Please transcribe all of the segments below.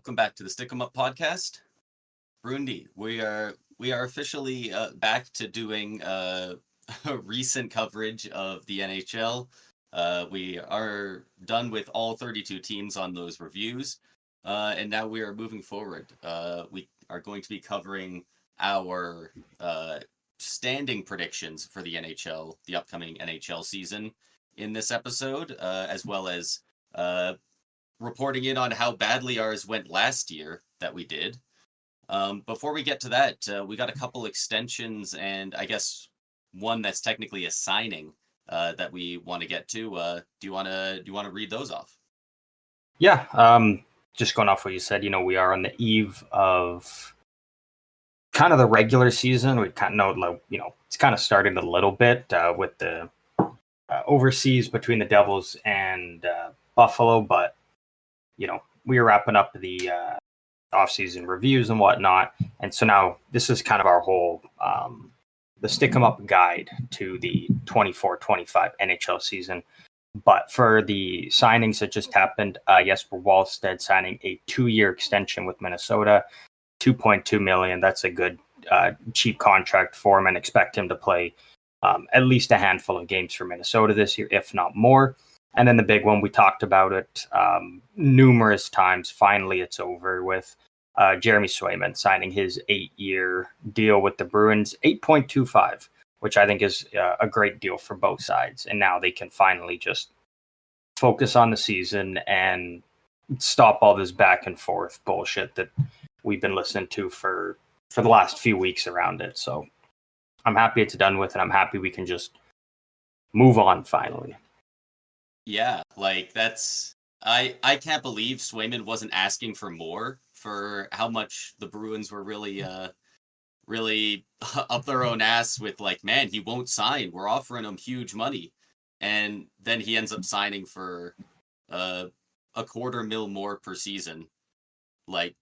welcome back to the Stick 'em Up podcast. Brundi, we are officially back to doing recent coverage of the NHL. We are done with all 32 teams on those reviews, and now we are moving forward. We are going to be covering our standing predictions for the NHL, the upcoming NHL season in this episode, as well as reporting in on how badly ours went last year that we did. Before we get to that, we got a couple extensions and I guess one that's technically a signing that we want to get to. Do you want to read those off? Yeah. Just going off what you said, we are on the eve of kind of the regular season. We kind of know, it's kind of started a little bit with the overseas between the Devils and Buffalo, but we are wrapping up the off-season reviews and whatnot, and so now this is kind of our whole the Stick 'em Up guide to the 24-25 NHL season. But for the signings that just happened, Jesper Wallstedt signing a 2-year extension with Minnesota, $2.2 million. That's a good cheap contract for him, and expect him to play at least a handful of games for Minnesota this year, if not more. And then the big one, we talked about it numerous times. Finally, it's over with. Jeremy Swayman signing his 8-year deal with the Bruins, 8.25, which I think is a great deal for both sides. And now they can finally just focus on the season and stop all this back and forth bullshit that we've been listening to for the last few weeks around it. So I'm happy it's done with, and I'm happy we can just move on finally. Yeah, like that's I can't believe Swayman wasn't asking for more for how much the Bruins were really up their own ass with, like, man, he won't sign. We're offering him huge money. And then he ends up signing for a $250,000 more per season. Like,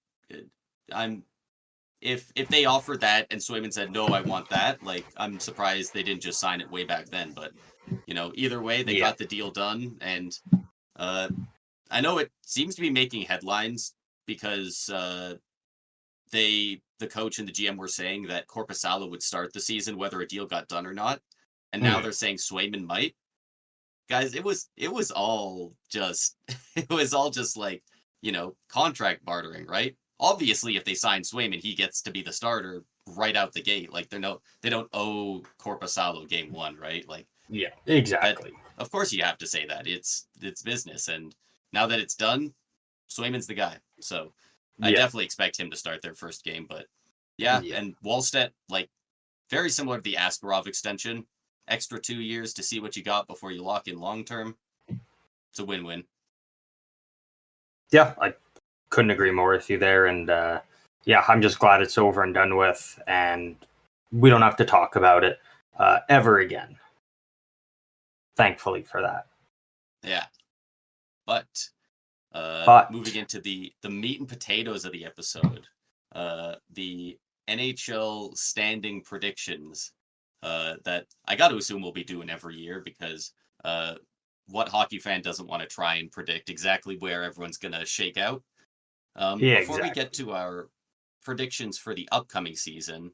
if they offered that and Swayman said, no, I want that, like, I'm surprised they didn't just sign it way back then. But either way, they got the deal done, and I know it seems to be making headlines because the coach and the GM were saying that Korpisalo would start the season whether a deal got done or not, and now they're saying Swayman might. Guys, it was all just like contract bartering, right? Obviously, if they sign Swayman, he gets to be the starter right out the gate. Like they don't owe Korpisalo game one, right? Like. Yeah, exactly. Of course you have to say that. It's business, and now that it's done, Swayman's the guy. So I definitely expect him to start their first game. But yeah. And Wallstedt, like, very similar to the Askarov extension, extra 2 years to see what you got before you lock in long term. It's a win-win. Yeah, I couldn't agree more with you there. And I'm just glad it's over and done with, and we don't have to talk about it ever again. Thankfully for that. Yeah. But moving into the meat and potatoes of the episode, the NHL standing predictions that I got to assume we'll be doing every year, because what hockey fan doesn't want to try and predict exactly where everyone's going to shake out? Before we get to our predictions for the upcoming season,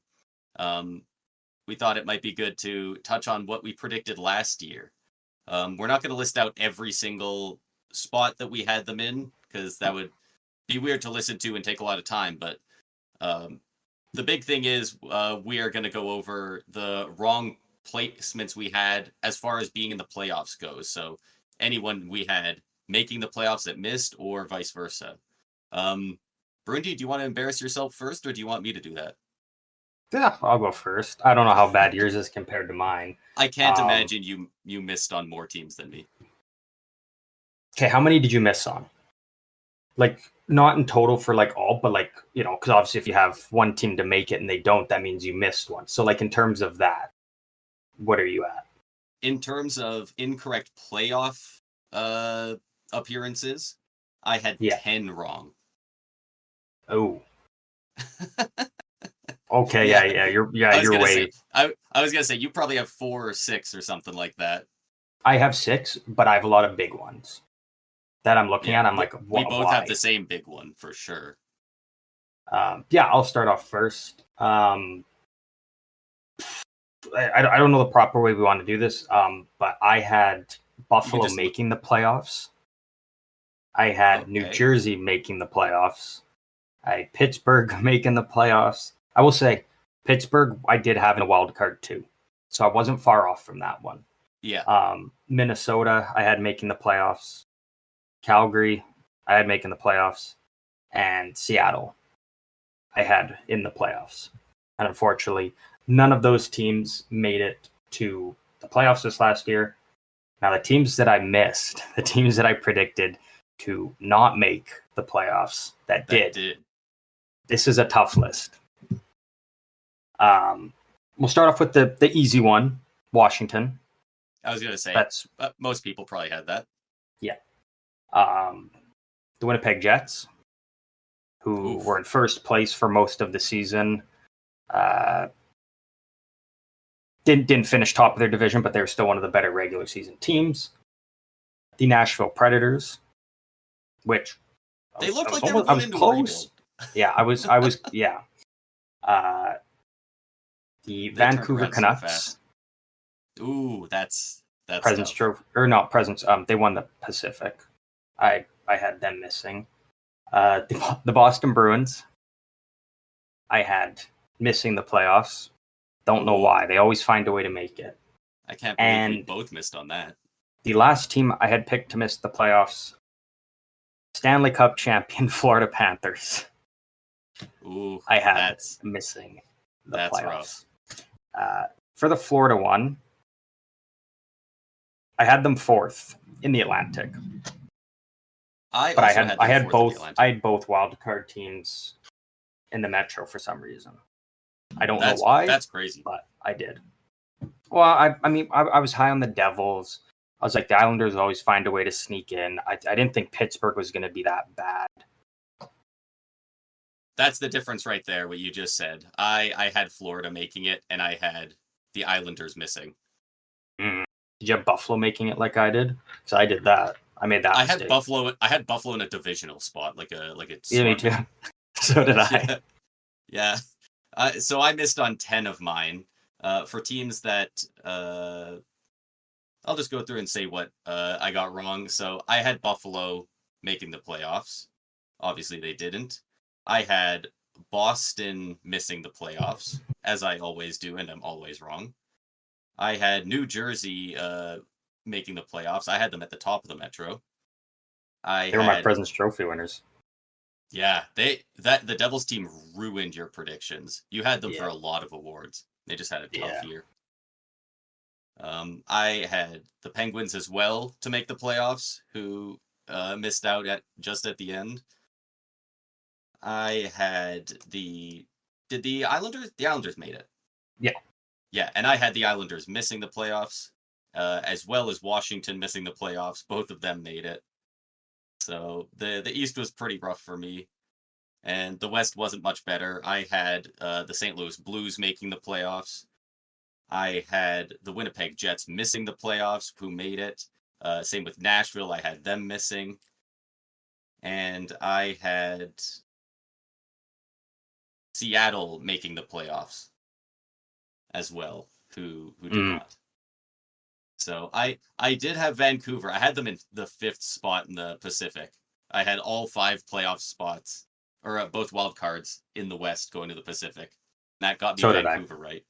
we thought it might be good to touch on what we predicted last year. We're not going to list out every single spot that we had them in, because that would be weird to listen to and take a lot of time. But the big thing is we are going to go over the wrong placements we had as far as being in the playoffs goes. So anyone we had making the playoffs that missed, or vice versa. Brundi, do you want to embarrass yourself first, or do you want me to do that? Yeah, I'll go first. I don't know how bad yours is compared to mine. I can't imagine you missed on more teams than me. Okay, how many did you miss on? Like, not in total for like all, but like, because obviously if you have one team to make it and they don't, that means you missed one. So like in terms of that, what are you at? In terms of incorrect playoff appearances, I had 10 wrong. Oh. Okay, yeah, you're way. I was gonna say you probably have 4 or 6 or something like that. I have 6, but I have a lot of big ones. that I'm looking at. I'm like, we both why? have the same big one for sure. I'll start off first. I don't know the proper way we want to do this, but I had Buffalo making the playoffs. I had New Jersey making the playoffs. I had Pittsburgh making the playoffs. I will say, Pittsburgh, I did have in a wild card too, so I wasn't far off from that one. Yeah. Minnesota, I had making the playoffs. Calgary, I had making the playoffs. And Seattle, I had in the playoffs. And unfortunately, none of those teams made it to the playoffs this last year. Now, the teams that I missed, the teams that I predicted to not make the playoffs that did. This is a tough list. We'll start off with the easy one, Washington. I was going to say, most people probably had that. Yeah. The Winnipeg Jets, who were in first place for most of the season. Didn't finish top of their division, but they were still one of the better regular season teams. The Nashville Predators, which they looked like they were going into close. Yeah, I was. Yeah. The Vancouver Canucks. Ooh, that's President's Trophy, or not President's. They won the Pacific. I had them missing. The Boston Bruins, I had missing the playoffs. Don't know why. They always find a way to make it. I can't believe we both missed on that. The last team I had picked to miss the playoffs, Stanley Cup champion Florida Panthers. Ooh, I had missing the playoffs. Rough. For the Florida one, I had them fourth in the Atlantic. I had both wild card teams in the Metro for some reason. I don't know why. That's crazy, but I did. Well, I was high on the Devils. I was like, the Islanders always find a way to sneak in. I didn't think Pittsburgh was going to be that bad. That's the difference right there, what you just said. I had Florida making it, and I had the Islanders missing. Did you have Buffalo making it like I did? Because I did that. I made that mistake. I had Buffalo in a divisional spot, like a. Yeah, me too. So did I. Yeah. So I missed on 10 of mine. For teams that I'll just go through and say what I got wrong. So I had Buffalo making the playoffs. Obviously, they didn't. I had Boston missing the playoffs, as I always do, and I'm always wrong. I had New Jersey making the playoffs. I had them at the top of the Metro. They were my President's Trophy winners. Yeah, the Devils team ruined your predictions. You had them for a lot of awards. They just had a tough year. I had the Penguins as well to make the playoffs, who missed out just at the end. I had did the Islanders? The Islanders made it. Yeah. Yeah, and I had the Islanders missing the playoffs, as well as Washington missing the playoffs. Both of them made it. So the East was pretty rough for me, and the West wasn't much better. I had the St. Louis Blues making the playoffs. I had the Winnipeg Jets missing the playoffs, who made it. Same with Nashville. I had them missing. And I had Seattle making the playoffs as well, who did not. So I did have Vancouver. I had them in the 5th spot in the Pacific. I had all 5 playoff spots, or both wild cards in the West going to the Pacific. And that got me Vancouver right.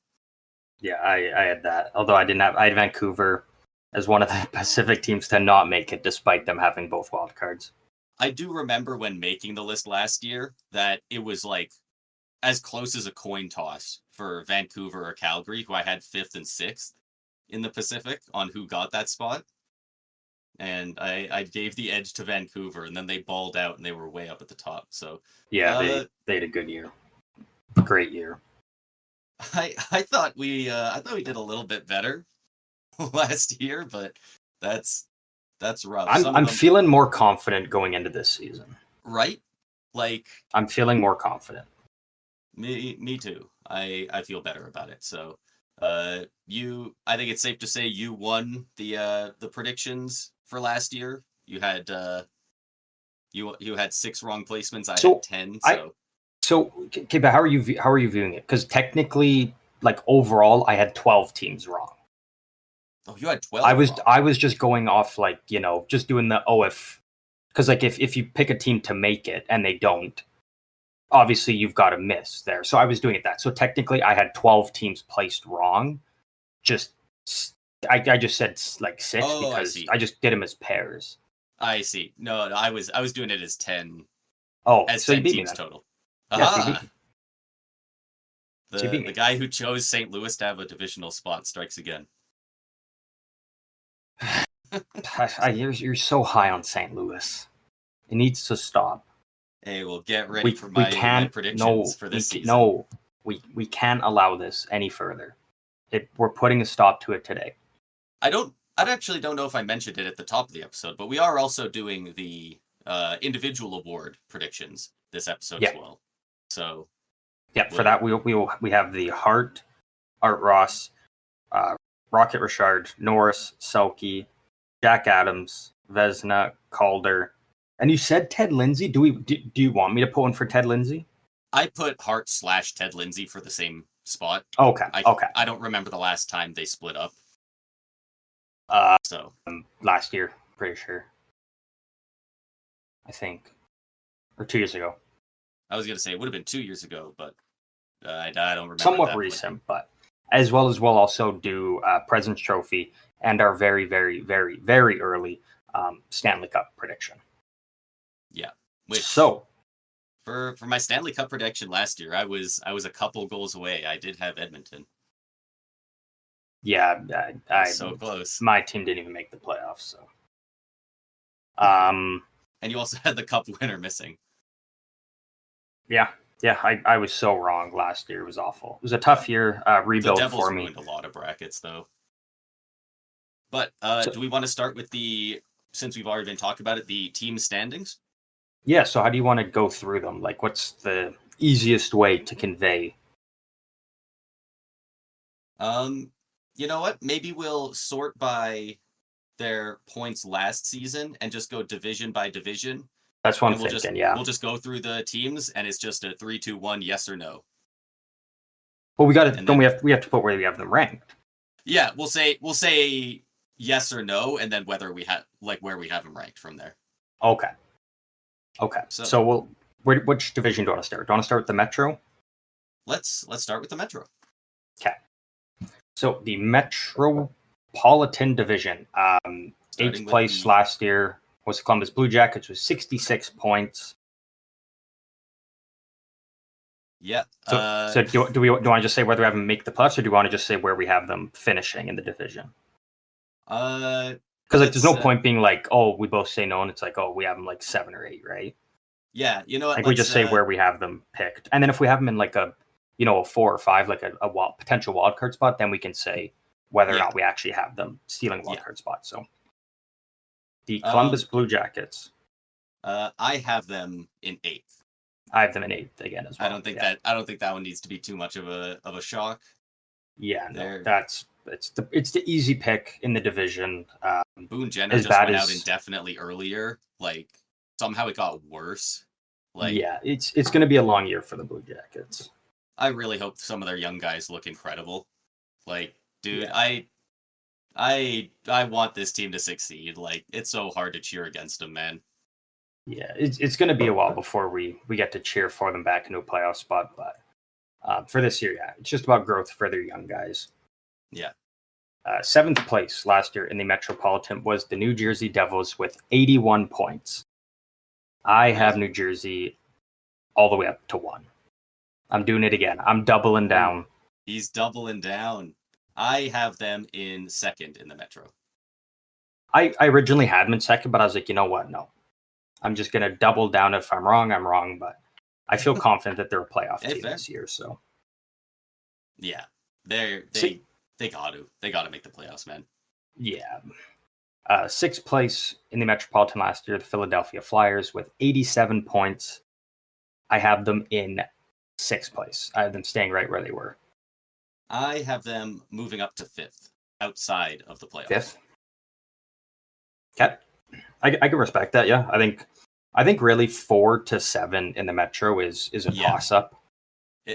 Yeah, I had that. Although I had Vancouver as one of the Pacific teams to not make it, despite them having both wild cards. I do remember when making the list last year that it was like as close as a coin toss for Vancouver or Calgary, who I had 5th and 6th in the Pacific on who got that spot. And I gave the edge to Vancouver, and then they balled out and they were way up at the top. So yeah, they had a good year. Great year. I thought we did a little bit better last year, but that's rough. I'm feeling more confident going into this season. Right? Like I'm feeling more confident. Me too. I feel better about it. So I think it's safe to say you won the predictions for last year. You had You had 6 wrong placements. I So had 10. So okay, but how are you viewing it? Because technically, like overall, I had 12 teams wrong. oh, you had 12 wrong. I was just going off like, just doing the if, because like if you pick a team to make it and they don't, obviously you've got to miss there. So I was doing it that. So technically, I had 12 teams placed wrong. Just I just said like 6 because I just did them as pairs. I see. No, I was doing it as 10. Oh, as so 10 you beat teams me then. total. Yes, you beat me. The guy who chose St. Louis to have a divisional spot strikes again. You're so high on St. Louis. It needs to stop. Hey, well, get ready for my predictions for this season. No, we can't allow this any further. We're putting a stop to it today. I actually don't know if I mentioned it at the top of the episode, but we are also doing the individual award predictions this episode as well. So for that we have the Art Ross, Rocket Richard, Norris, Selke, Jack Adams, Vezina, Calder, and you said Ted Lindsay. Do you want me to put one for Ted Lindsay? I put Hart / Ted Lindsay for the same spot. Okay. I don't remember the last time they split up. Last year, pretty sure. I think, or 2 years ago. I was gonna say it would have been 2 years ago, but I don't remember. Somewhat recent, but as well as we'll also do President's Trophy and our very, very, very, very early Stanley Cup prediction. Yeah. So for my Stanley Cup prediction last year, I was a couple goals away. I did have Edmonton. Yeah, I so close. My team didn't even make the playoffs. So, and you also had the Cup winner missing. Yeah, I was so wrong last year. It was awful. It was a tough year rebuild the Devils for me. Ruined a lot of brackets though. But do we want to start with since we've already been talking about it, the team standings? Yeah. So how do you want to go through them? Like, what's the easiest way to convey? You know what? Maybe we'll sort by their points last season and just go division by division. That's what I'm thinking. We'll just go through the teams, and it's just a 3, 2, 1, yes or no. Well, we got to. Then we have to put where we have them ranked. Yeah, we'll say yes or no, and then whether we have where we have them ranked from there. Okay. So which division do you want to start? Do you want to start with the Metro? Let's start with the Metro. Okay. So the Metropolitan Division, 8th place last year was the Columbus Blue Jackets with 66 points. Yeah. So do we want to just say whether we have them make the playoffs, or do you want to just say where we have them finishing in the division? Because there's no point being like, oh, we both say no, and it's like, oh, we have them 7 or 8, right? Yeah, you know what? We just say where we have them picked, and then if we have them in a 4 or 5, a potential wildcard spot, then we can say whether or not we actually have them stealing a wildcard spot. So the Columbus Blue Jackets. I have them in 8th. I have them in 8th again as well. I don't think that one needs to be too much of a shock. Yeah, no, it's the easy pick in the division. Boone Jenner just went out indefinitely earlier. Somehow it got worse. It's going to be a long year for the Blue Jackets. I really hope some of their young guys look incredible. Dude, yeah. I want this team to succeed. It's so hard to cheer against them, man. Yeah, it's going to be a while before we get to cheer for them back into a playoff spot. But for this year, it's just about growth for their young guys. Yeah. 7th place last year in the Metropolitan was the New Jersey Devils with 81 points. I have New Jersey all the way up to 1. I'm doing it again. I'm doubling down. He's doubling down. I have them in 2nd in the Metro. I originally had them in 2nd, but I was like, you know what? No. I'm just going to double down. If I'm wrong, I'm wrong. But I feel confident that they're a playoff team this year. So, yeah, they got to make the playoffs, man. Yeah. 6th place in the Metropolitan last year, the Philadelphia Flyers with 87 points. I have them in 6th place. I have them staying right where they were. I have them moving up to 5th, outside of the playoffs. 5th? Okay. I can respect that, yeah. I think I think really 4-7 in the Metro is a toss-up.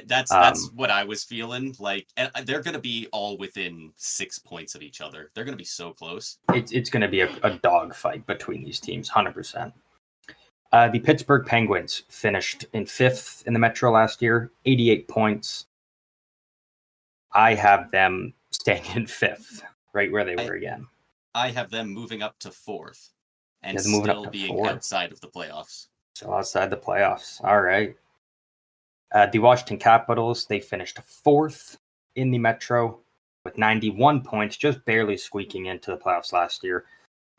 That's what I was feeling. Like, they're going to be all within 6 points of each other. They're going to be so close. It's going to be a dogfight between these teams, 100%. The Pittsburgh Penguins finished in 5th in the Metro last year, 88 points. I have them staying in 5th, right where they were again. I have them moving up to 4th and still being outside of the playoffs. So outside the playoffs. All right. The Washington Capitals, they finished 4th in the Metro with 91 points, just barely squeaking into the playoffs last year.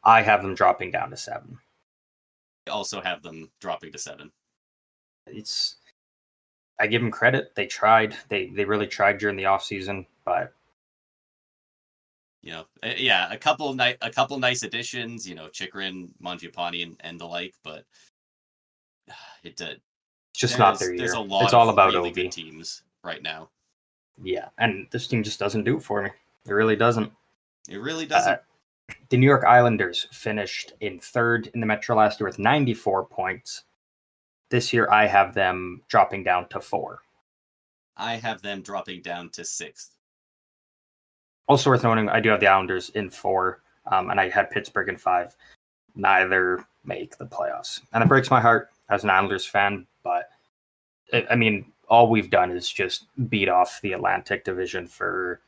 I have them dropping down to 7. I also have them dropping to 7. I give them credit. They tried. They really tried during the offseason, but a couple nice additions, Chychrun, Mangiapane, and the like, but it's just not their year. There's a lot it's all about really good teams right now. Yeah, and this team just doesn't do it for me. It really doesn't. It really doesn't. The New York Islanders finished in 3rd in the Metro last year with 94 points. This year, I have them dropping down to 4. I have them dropping down to 6th. Also worth noting, I do have the Islanders in 4, and I had Pittsburgh in 5. Neither make the playoffs. And it breaks my heart as an Islanders fan, but all we've done is just beat off the Atlantic Division for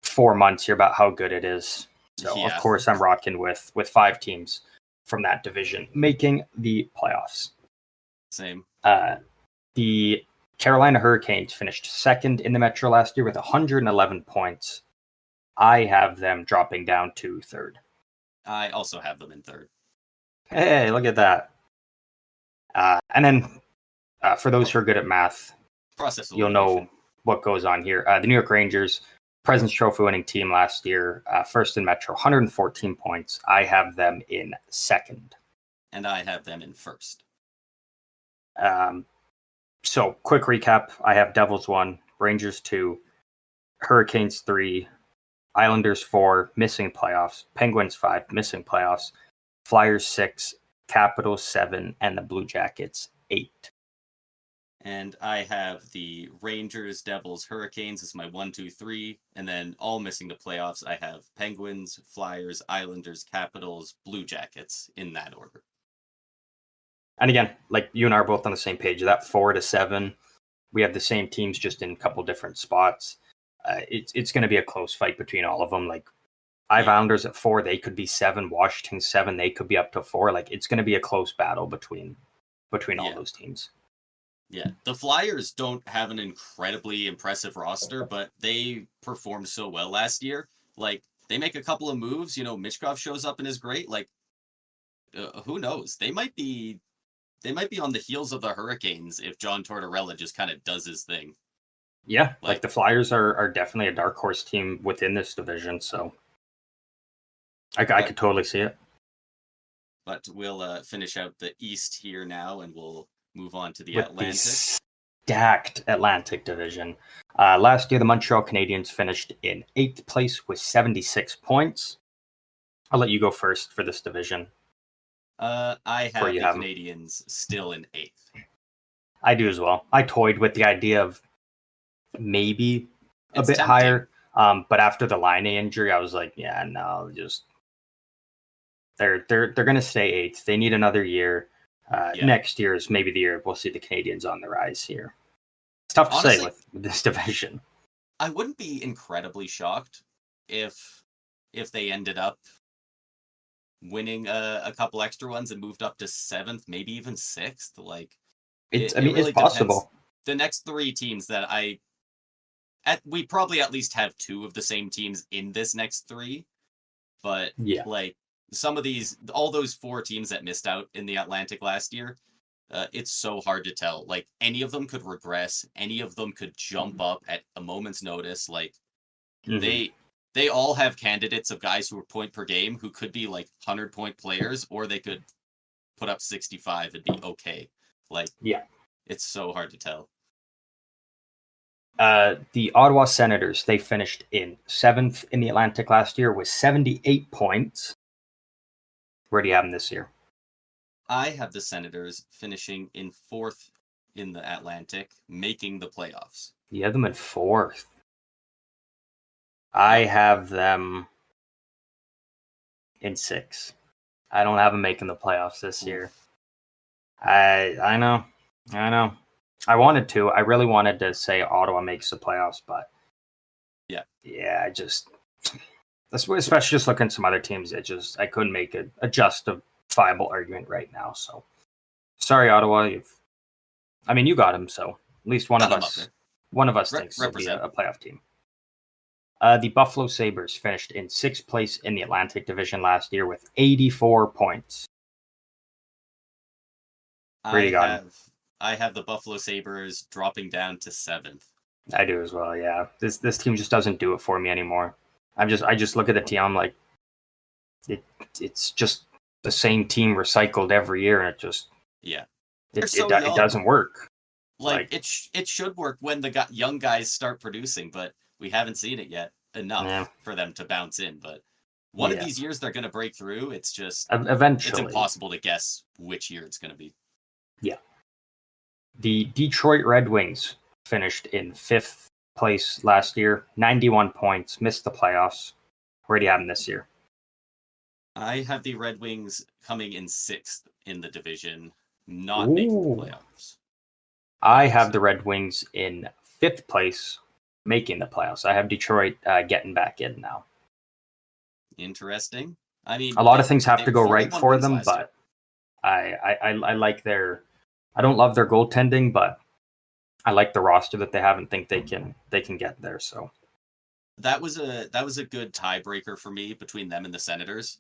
4 months here about how good it is. So, Of course, I'm rocking with 5 teams from that division making the playoffs. Same. The Carolina Hurricanes finished 2nd in the Metro last year with 111 points. I have them dropping down to 3rd. I also have them in 3rd. Hey, look at that. And then for those who are good at math, you'll know what goes on here. The New York Rangers, President's Trophy winning team last year, 1st in Metro, 114 points. I have them in 2nd. And I have them in 1st. So, quick recap. I have Devils 1, Rangers 2, Hurricanes 3, Islanders 4, missing playoffs, Penguins 5, missing playoffs, Flyers 6, Capitals 7, and the Blue Jackets 8. And I have the Rangers, Devils, Hurricanes as my 1, 2, 3. And then all missing the playoffs, I have Penguins, Flyers, Islanders, Capitals, Blue Jackets in that order. And again, like you and I are both on the same page. That 4-7, we have the same teams just in a couple different spots. It's going to be a close fight between all of them. Like I have Islanders at 4, they could be 7. Washington 7, they could be up to 4. Like it's going to be a close battle between all those teams. Yeah, the Flyers don't have an incredibly impressive roster, but they performed so well last year. Like they make a couple of moves. Michkov shows up and is great. Like who knows? They might be on the heels of the Hurricanes if John Tortorella just kind of does his thing. Yeah, like the Flyers are definitely a dark horse team within this division, so I could totally see it. But we'll finish out the East here now, and we'll move on to the with Atlantic. The stacked Atlantic division. Last year, the Montreal Canadiens finished in 8th place with 76 points. I'll let you go first for this division. I have the Canadiens still in 8th. I do as well. I toyed with the idea of maybe a bit higher, but after the Line injury, I was like, yeah, no, just they're going to stay 8th. They need another year. Next year is maybe the year we'll see the Canadiens on the rise here. It's tough to say with this division. I wouldn't be incredibly shocked if they ended up winning a couple extra ones and moved up to 7th, maybe even 6th. Like it's possible. Depends. The next 3 teams that we probably at least have 2 of the same teams in this next 3, but like some of all those 4 teams that missed out in the Atlantic last year, it's so hard to tell. Like any of them could regress, any of them could jump up at a moment's notice. Like they all have candidates of guys who are point per game who could be like 100-point players, or they could put up 65 and be okay. Like it's so hard to tell. The Ottawa Senators, they finished in 7th in the Atlantic last year with 78 points. Where do you have them this year? I have the Senators finishing in 4th in the Atlantic, making the playoffs. You have them in 4th. I have them in 6th. I don't have them making the playoffs this year. I know. I wanted to. I really wanted to say Ottawa makes the playoffs, but yeah, I just, especially just looking at some other teams, I couldn't make a justifiable argument right now. So sorry, Ottawa. You got them. So at least one of us thinks it'll be a playoff team. The Buffalo Sabres finished in 6th place in the Atlantic Division last year with 84 points. I have the Buffalo Sabres dropping down to 7th. I do as well, yeah. This team just doesn't do it for me anymore. I just look at the team, I'm like, it's just the same team recycled every year, and it just it doesn't work. Like it should work when the young guys start producing, but we haven't seen it yet enough for them to bounce in. But one of these years they're going to break through. It's just eventually it's impossible to guess which year it's going to be. Yeah. The Detroit Red Wings finished in 5th place last year, 91 points, missed the playoffs. Where do you have them this year? I have the Red Wings coming in 6th in the division, not making the playoffs. I have the Red Wings in 5th place, making the playoffs. I have Detroit getting back in now. Interesting. I mean, a lot of things have to go right for them, but I like their. I don't love their goaltending, but I like the roster that they have and think they can get there. So that was a good tiebreaker for me between them and the Senators.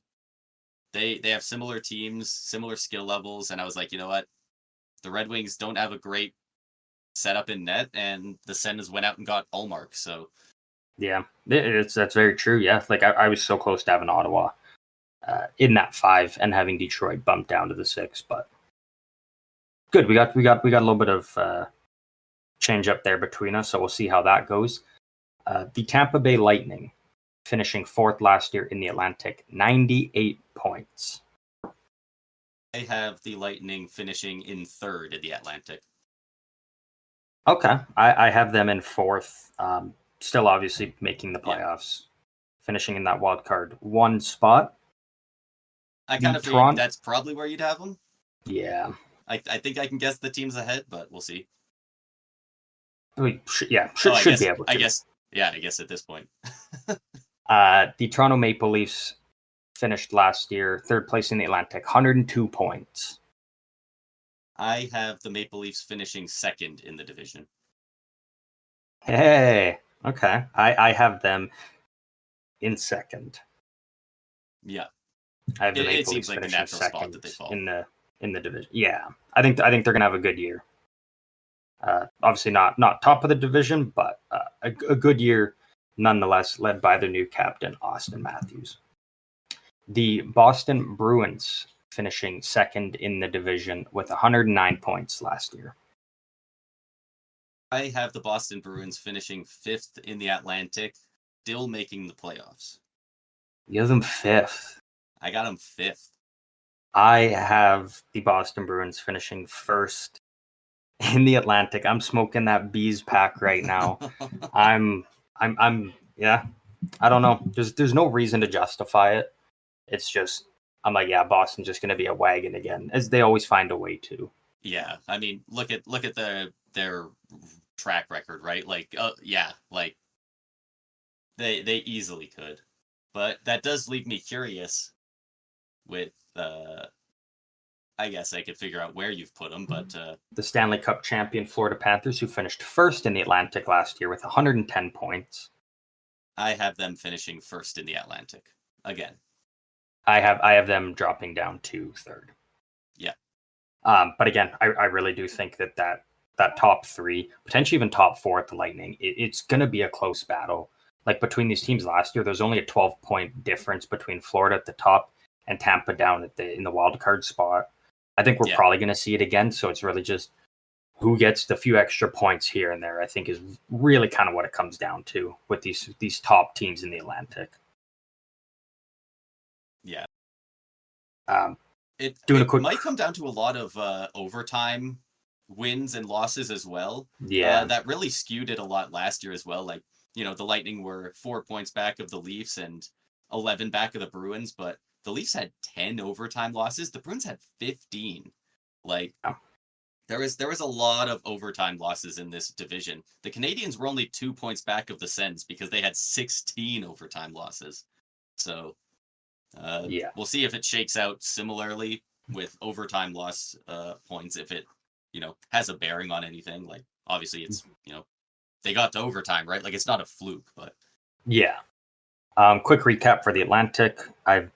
They have similar teams, similar skill levels, and I was like, you know what? The Red Wings don't have a great setup in net, and the Senators went out and got Ullmark. So yeah, that's very true. Yeah, like I was so close to having Ottawa in that 5 and having Detroit bumped down to the 6, but good. We got a little bit of change up there between us, so we'll see how that goes. The Tampa Bay Lightning finishing 4th last year in the Atlantic, 98 points. I have the Lightning finishing in 3rd in the Atlantic. Okay, I have them in 4th. Still obviously making the playoffs, finishing in that wild card 1 spot. I kind of figured that's probably where you'd have them. Yeah. I think I can guess the teams ahead, but we'll see. Should be able to. I guess at this point. The Toronto Maple Leafs finished last year 3rd place in the Atlantic, 102 points. I have the Maple Leafs finishing 2nd in the division. Hey, okay. I have them in 2nd. Yeah. I have the Maple Leafs like finishing 2nd that they fall in the division. Yeah, I think they're gonna have a good year. Obviously not top of the division, but a good year nonetheless, led by their new captain Austin Matthews. The Boston Bruins finishing 2nd in the division with 109 points last year. I have the Boston Bruins finishing 5th in the Atlantic, still making the playoffs. You have them 5th. I got them 5th. I have the Boston Bruins finishing 1st in the Atlantic. I'm smoking that Bees pack right now. I'm yeah. I don't know. There's no reason to justify it. It's just I'm like, yeah, Boston's just going to be a wagon again, as they always find a way to. Yeah, I mean, look at their track record, right? Like, they easily could, but that does leave me curious. With, I guess I could figure out where you've put them, but the Stanley Cup champion Florida Panthers, who finished 1st in the Atlantic last year with 110 points. I have them finishing 1st in the Atlantic again. I have them dropping down to 3rd. Yeah. But again, I really do think that top 3, potentially even top 4 at the Lightning, it's going to be a close battle. Like between these teams last year, there's only a 12-point difference between Florida at the top and Tampa down in the wild card spot. I think we're probably going to see it again. So it's really just who gets the few extra points here and there, I think is really kind of what it comes down to with these top teams in the Atlantic. Yeah. It Doing a quick... might come down to a lot of overtime wins and losses as well. Yeah. That really skewed it a lot last year as well. Like, the Lightning were 4 points back of the Leafs and 11 back of the Bruins, but the Leafs had 10 overtime losses. The Bruins had 15. Like, there was a lot of overtime losses in this division. The Canadiens were only 2 points back of the Sens because they had 16 overtime losses. So we'll see if it shakes out similarly with overtime loss points, if it has a bearing on anything. Like, obviously it's they got to overtime, right? Like, it's not a fluke, but yeah. Quick recap for the Atlantic. I've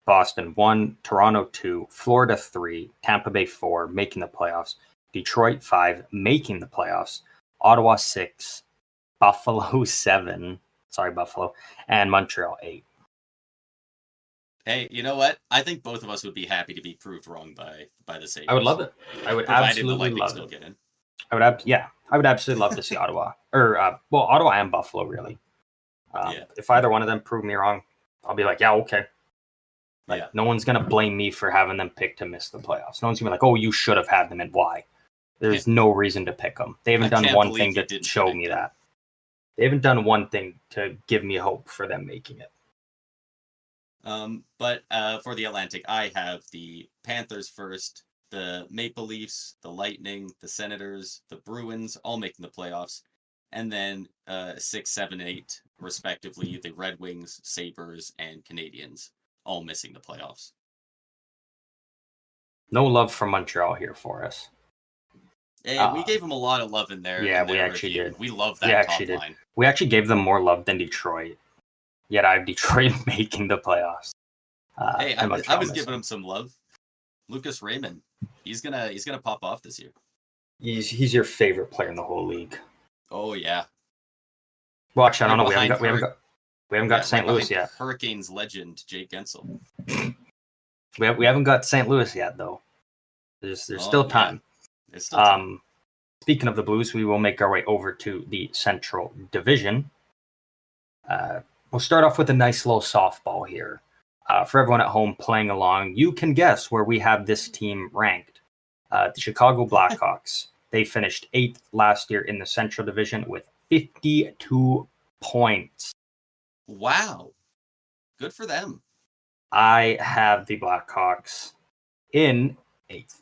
Boston 1, Toronto 2, Florida 3, Tampa Bay 4, making the playoffs, Detroit 5, making the playoffs, Ottawa 6, Buffalo 7, and Montreal 8. Hey, you know what? I think both of us would be happy to be proved wrong by the Sabres. I would love it. I would absolutely love it. Get in. I would absolutely love to see Ottawa. Or, Ottawa and Buffalo, really. If either one of them prove me wrong, I'll be like, yeah, okay. No one's going to blame me for having them picked to miss the playoffs. No one's going to be like, oh, you should have had them, and why? There's no reason to pick them. They haven't done one thing to show me that. They haven't done one thing to give me hope for them making it. But for the Atlantic, I have the Panthers first, the Maple Leafs, the Lightning, the Senators, the Bruins, all making the playoffs, and then 6, 7, 8, respectively, the Red Wings, Sabres, and Canadiens, all missing the playoffs. No love for Montreal here for us. Hey, we gave them a lot of love in there. Yeah, we actually did. We love that top line. We actually gave them more love than Detroit. Yet I have Detroit making the playoffs. Hey, I was giving him some love. Lucas Raymond, he's gonna pop off this year. He's your favorite player in the whole league. Oh yeah. Well, actually, I don't know. We haven't got St. Louis yet. Hurricanes legend Jake Gensel. We haven't got St. Louis yet, though. There's still time. There's still time. Speaking of the Blues, we will make our way over to the Central Division. We'll start off with a nice little softball here. For everyone at home playing along, you can guess where we have this team ranked. The Chicago Blackhawks. They finished 8th last year in the Central Division with 52 points. Wow. Good for them. I have the Blackhawks in 8th.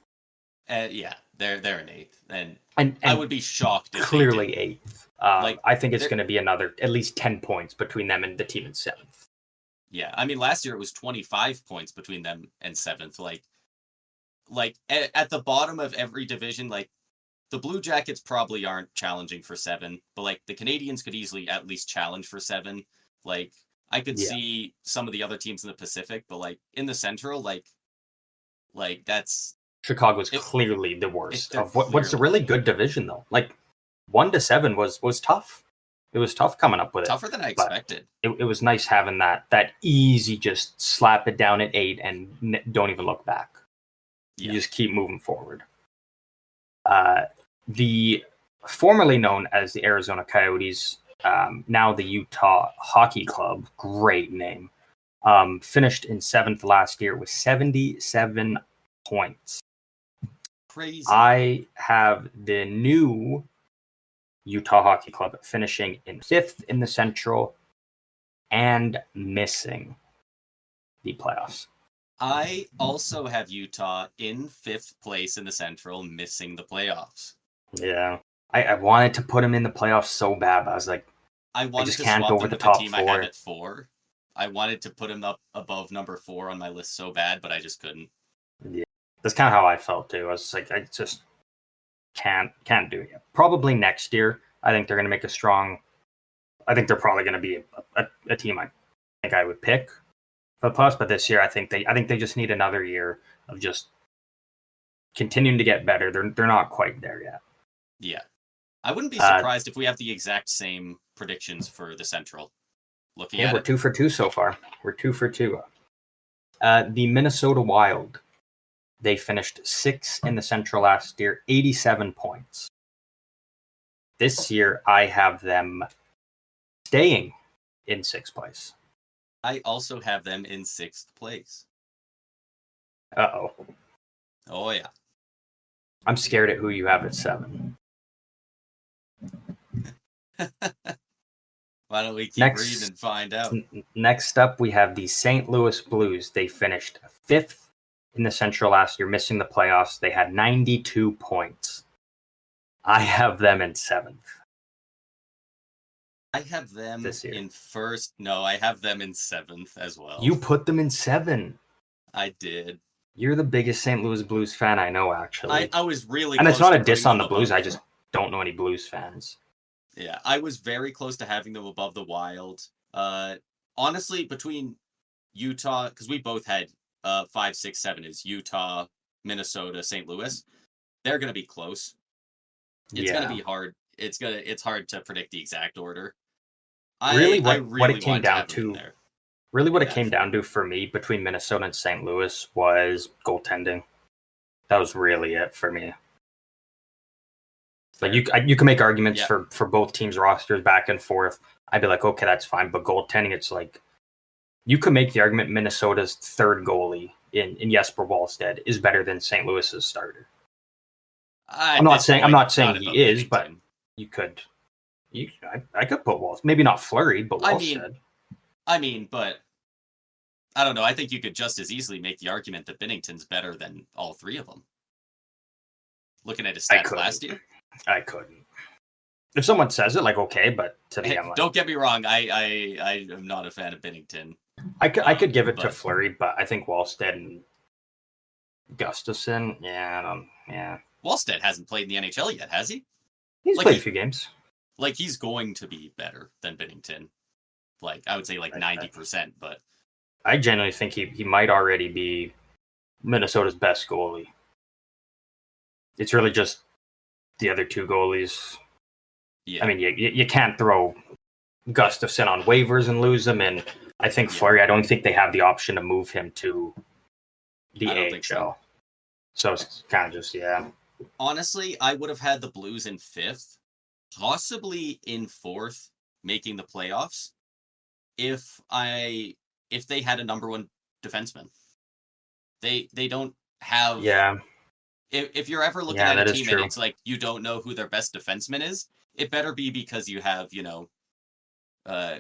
Yeah, they're in 8th. And I would be shocked if clearly 8th. I think it's going to be another at least 10 points between them and the team in 7th. Yeah, I mean, last year it was 25 points between them and 7th. Like at the bottom of every division, like, the Blue Jackets probably aren't challenging for 7, but like the Canadiens could easily at least challenge for 7. Like, I could see some of the other teams in the Pacific, but like in the Central, like that's Chicago's clearly the worst of what's a really good division though. Like 1 to 7 was tough. It was tough coming up with it. Tougher than I expected. It was nice having that easy, just slap it down at 8 and don't even look back. Yeah. You just keep moving forward. The formerly known as the Arizona Coyotes, now the Utah Hockey Club, great name, finished in 7th last year with 77 points. Crazy. I have the new Utah Hockey Club finishing in 5th in the Central and missing the playoffs. I also have Utah in 5th place in the Central, missing the playoffs. Yeah. I wanted to put him in the playoffs so bad, but I was like, I just can't over the top 4. I had at 4. I wanted to put him up above number 4 on my list so bad, but I just couldn't. Yeah. That's kind of how I felt too. I was like, I just can't do it yet. Probably next year, I think they're going to make I think they're probably going to be a team I think I would pick for the playoffs. But this year, I think they just need another year of just continuing to get better. They're not quite there yet. Yeah. I wouldn't be surprised if we have the exact same predictions for the Central. We're 2 for 2 so far. We're 2 for 2. The Minnesota Wild. They finished 6th in the Central last year, 87 points. This year, I have them staying in 6th place. I also have them in 6th place. Uh-oh. Oh, yeah. I'm scared at who you have at 7. Why don't we keep reading and find out? Next up, we have the St. Louis Blues. They finished 5th in the Central last year, missing the playoffs. They had 92 points. I have them in 7th. I have them in first. No, I have them in 7th as well. You put them in 7. I did. You're the biggest St. Louis Blues fan I know, actually. I was really and close it's not to a diss on the Blues. Above. I just don't know any Blues fans. Yeah, I was very close to having them above the Wild. Honestly, between Utah, because we both had 5, 6, 7 is Utah, Minnesota, St. Louis. They're going to be close. It's going to be hard. It's hard to predict the exact order. What it came down to for me between Minnesota and St. Louis was goaltending. That was really it for me. Like you can make arguments for both teams' rosters back and forth. I'd be like, okay, that's fine. But goaltending, it's like you could make the argument Minnesota's third goalie in Jesper Wallstedt is better than St. Louis's starter. I'm not saying he is, but you could. I could put Wallstedt. Maybe not Fleury, but Wallstedt. I mean, but I don't know. I think you could just as easily make the argument that Binnington's better than all three of them. Looking at his stats last year. I couldn't. If someone says it, like, okay, but to me, I'm like, don't get me wrong. I am not a fan of Binnington. I could give it to Fleury, but I think Wallstedt and Gustafsson, yeah. Wallstedt hasn't played in the NHL yet, has he? He's played a few games. Like, he's going to be better than Binnington. Like, I would say 90%, but I genuinely think he might already be Minnesota's best goalie. It's really just the other two goalies. Yeah. I mean, you can't throw Gustafsson on waivers and lose him, and I think Fleury, I don't think they have the option to move him to the AHL. So it's kind of just, Honestly, I would have had the Blues in 5th, possibly in 4th, making the playoffs, if they had a number 1 defenseman. They don't have... Yeah. If you're ever looking at a team and it's like you don't know who their best defenseman is, it better be because you have,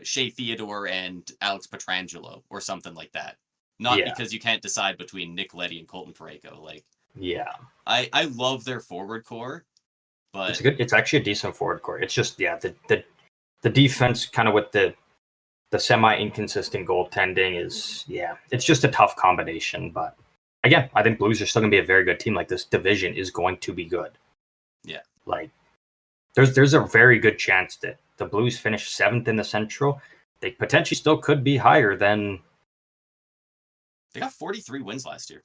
Shea Theodore and Alex Pietrangelo or something like that. Not because you can't decide between Nick Leddy and Colton Parayko. Like, I love their forward core, but it's actually a decent forward core. It's just the defense kind of with the semi inconsistent goaltending is it's just a tough combination. But again, I think Blues are still going to be a very good team. Like, this division is going to be good. Yeah, like there's a very good chance that the Blues finish 7th in the Central. They potentially still could be higher than. They got 43 wins last year.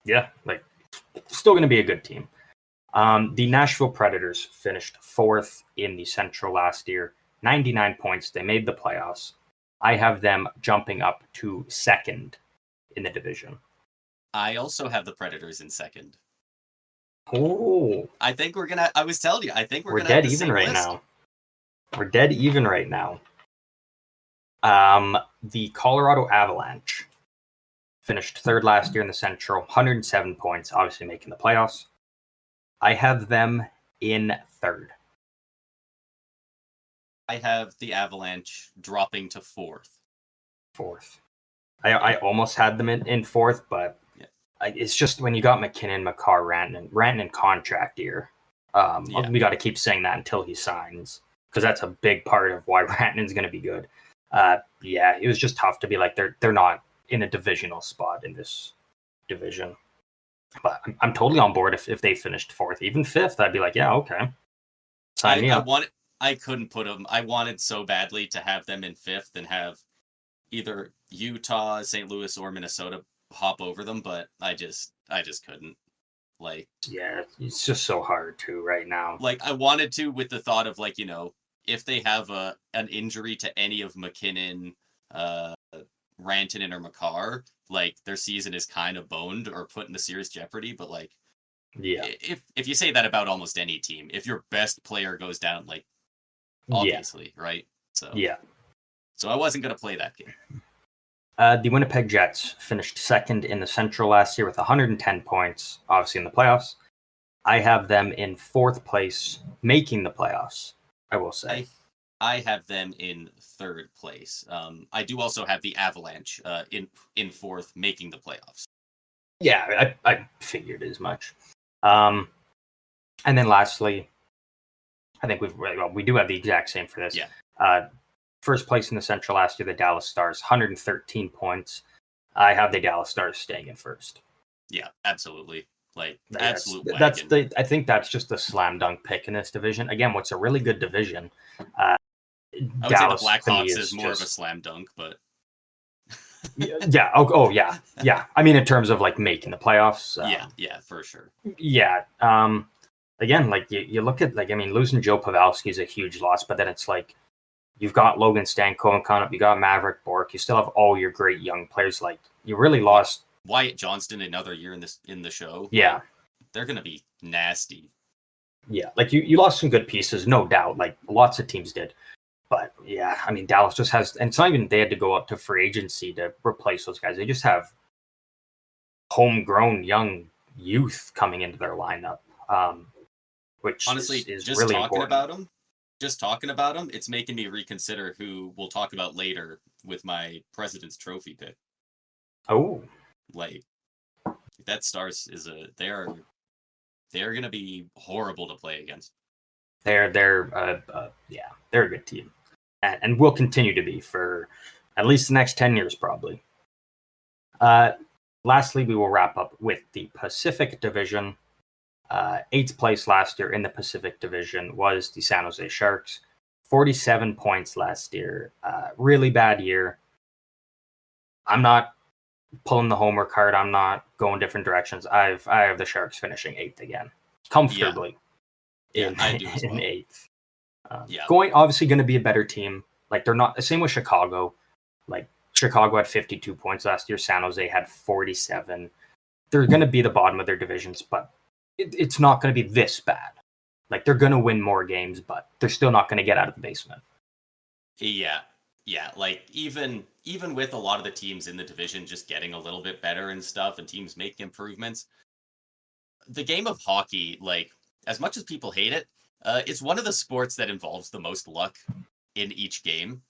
Yeah, like, still going to be a good team. The Nashville Predators finished 4th in the Central last year, 99 points. They made the playoffs. I have them jumping up to 2nd in the division. I also have the Predators in 2nd. Oh, I think we're gonna. I was telling you, I think we're gonna dead even right now. We're dead even right now. The Colorado Avalanche finished 3rd last year in the Central, 107 points, obviously making the playoffs. I have them in 3rd. I have the Avalanche dropping to 4th. 4th. I almost had them in 4th, but it's just when you got McKinnon, Makar, Rantanen contract year. We got to keep saying that until he signs, because that's a big part of why Rantanen's going to be good. It was just tough to be like they're not in a divisional spot in this division. But I'm totally on board if they finished 4th, even 5th. I'd be like, yeah, okay, sign me up. I couldn't put them. I wanted so badly to have them in 5th and have either Utah, St. Louis, or Minnesota hop over them, but I just couldn't. Like, it's just so hard to right now. Like, I wanted to, with the thought of, like, if they have an injury to any of McKinnon, Rantanen, or Makar, like, their season is kind of boned or put into serious jeopardy. But, like, if you say that about almost any team, if your best player goes down, like, obviously, right? So So I wasn't going to play that game. The Winnipeg Jets finished second in the Central last year with 110 points, obviously in the playoffs. I have them in fourth place, making the playoffs, I will say. I have them in third place. I do also have the Avalanche in fourth, making the playoffs. Yeah, I figured as much. And then lastly, I think we do have the exact same for this. Yeah. First place in the Central last year, the Dallas Stars, 113 points. I have the Dallas Stars staying in first. Yeah, absolutely. Like absolute wagon. I think that's just a slam dunk pick in this division. Again, what's a really good division. I would Dallas, say the Blackhawks is more of a slam dunk, but yeah. Yeah. Yeah. I mean, in terms of like making the playoffs. Yeah, for sure. Yeah. Again, like you look at losing Joe Pavelski is a huge loss, but then it's like you've got Logan Stankoven coming up, you got Maverick Bourque, you still have all your great young players. Like you really lost Wyatt Johnston another year in the show. Yeah, like, they're gonna be nasty. Yeah, like you lost some good pieces, no doubt. Like lots of teams did. But yeah, I mean, Dallas just has, and it's not even they had to go up to free agency to replace those guys. They just have homegrown young youth coming into their lineup, which honestly is just really talking important. about them, it's making me reconsider who we'll talk about later with my President's Trophy pick. Oh, like that Stars is they're gonna be horrible to play against. They're a good team, and will continue to be for at least the next 10 years, probably. Lastly, we will wrap up with the Pacific Division. 8th place last year in the Pacific Division was the San Jose Sharks. 47 points last year. Really bad year. I'm not pulling the homer card. I'm not going different directions. I have the Sharks finishing 8th again, comfortably. I do as well. In 8th. Obviously going to be a better team. Like they're not the same with Chicago. Like Chicago had 52 points last year. San Jose had 47. They're going to be the bottom of their divisions, but it's not going to be this bad. Like they're going to win more games, but they're still not going to get out of the basement. Yeah. Like even with a lot of the teams in the division just getting a little bit better and stuff, and teams making improvements, the game of hockey, like as much as people hate it, it's one of the sports that involves the most luck in each game.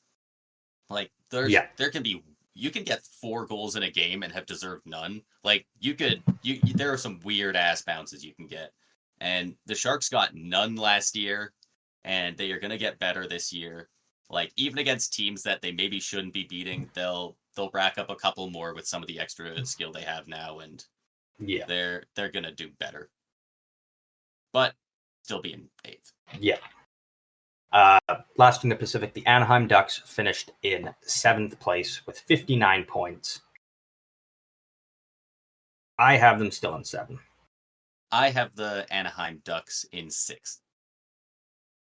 Like there can be, you can get 4 goals in a game and have deserved none. Like there are some weird ass bounces you can get, and the Sharks got none last year, and they are going to get better this year. Like even against teams that they maybe shouldn't be beating, they'll rack up a couple more with some of the extra skill they have now, and they're going to do better. But still be in 8th. Yeah. Last in the Pacific, the Anaheim Ducks finished in 7th place with 59 points. I have them still in 7. I have the Anaheim Ducks in 6th.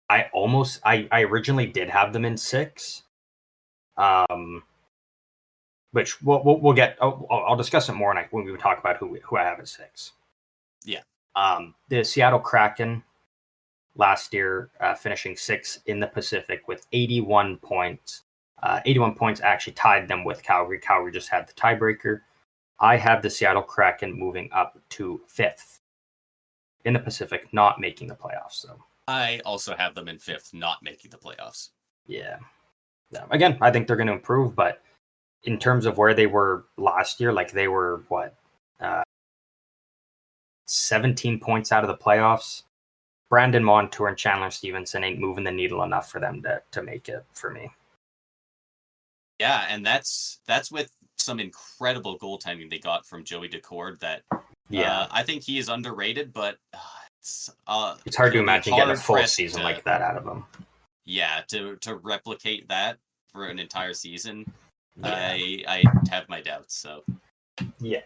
I originally did have them in 6. Which we'll get. I'll discuss it more when we talk about who I have at 6. Yeah. The Seattle Kraken last year finishing 6th in the Pacific with 81 points. 81 points actually tied them with Calgary. Calgary just had the tiebreaker. I have the Seattle Kraken moving up to 5th in the Pacific, not making the playoffs. So I also have them in 5th, not making the playoffs. Yeah. Again, I think they're going to improve, but in terms of where they were last year, like they were 17 points out of the playoffs. Brandon Montour and Chandler Stevenson ain't moving the needle enough for them to make it for me. Yeah, and that's with some incredible goaltending they got from Joey Daccord. That I think he is underrated, but it's hard to imagine getting a full season like that out of him. Yeah, to replicate that for an entire season, I have my doubts. So yeah.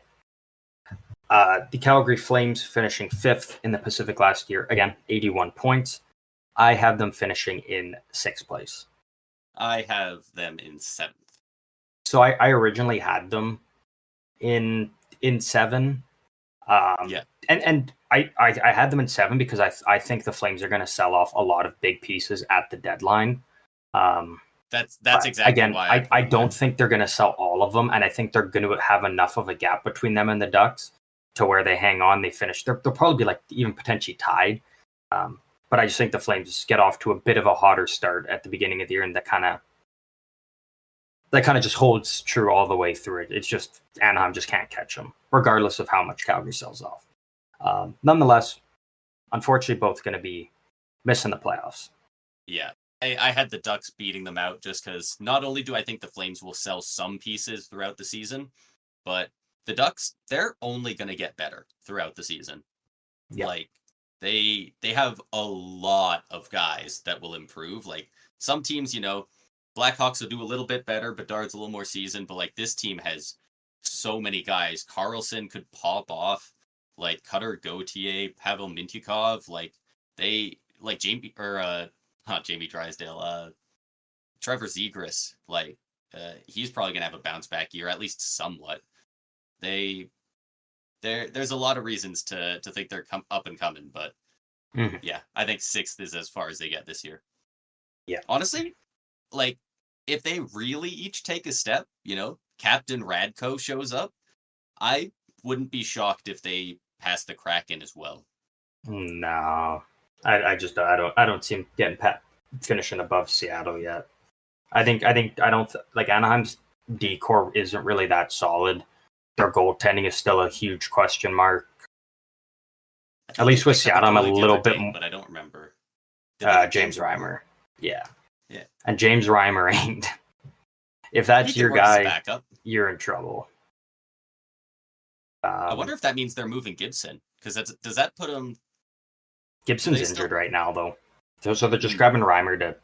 The Calgary Flames finishing 5th in the Pacific last year. Again, 81 points. I have them finishing in 6th place. I have them in 7th. So I originally had them in 7. And I had them in 7 because I think the Flames are going to sell off a lot of big pieces at the deadline. That's exactly again, why I don't think they're going to sell all of them, and I think they're going to have enough of a gap between them and the Ducks to where they hang on, they finish. They'll probably be like even potentially tied. But I just think the Flames get off to a bit of a hotter start at the beginning of the year, and that kind of just holds true all the way through it. It's just Anaheim just can't catch them, regardless of how much Calgary sells off. Nonetheless, unfortunately, both going to be missing the playoffs. Yeah. I had the Ducks beating them out just because not only do I think the Flames will sell some pieces throughout the season, but the Ducks, they're only going to get better throughout the season. Yeah. Like, they have a lot of guys that will improve. Like, some teams, Blackhawks will do a little bit better, Bedard's a little more seasoned, but, like, this team has so many guys. Carlson could pop off. Like, Cutter Gauthier, Pavel Mintyukov, not Jamie Drysdale, Trevor Zegras, he's probably going to have a bounce back year, at least somewhat. There's a lot of reasons to think they're up and coming, but yeah, I think 6th is as far as they get this year. Yeah. Honestly, if they really each take a step, Captain Radko shows up, I wouldn't be shocked if they pass the Kraken as well. No. I don't see him finishing above Seattle yet. Anaheim's D-core isn't really that solid. Their goaltending is still a huge question mark. At least with Seattle, I'm a little bit more. But I don't remember. James Reimer. Yeah. And James Reimer ain't. If that's your guy, you're in trouble. I wonder if that means they're moving Gibson, because does that put him? Gibson's injured right now, though, so they're just grabbing Reimer to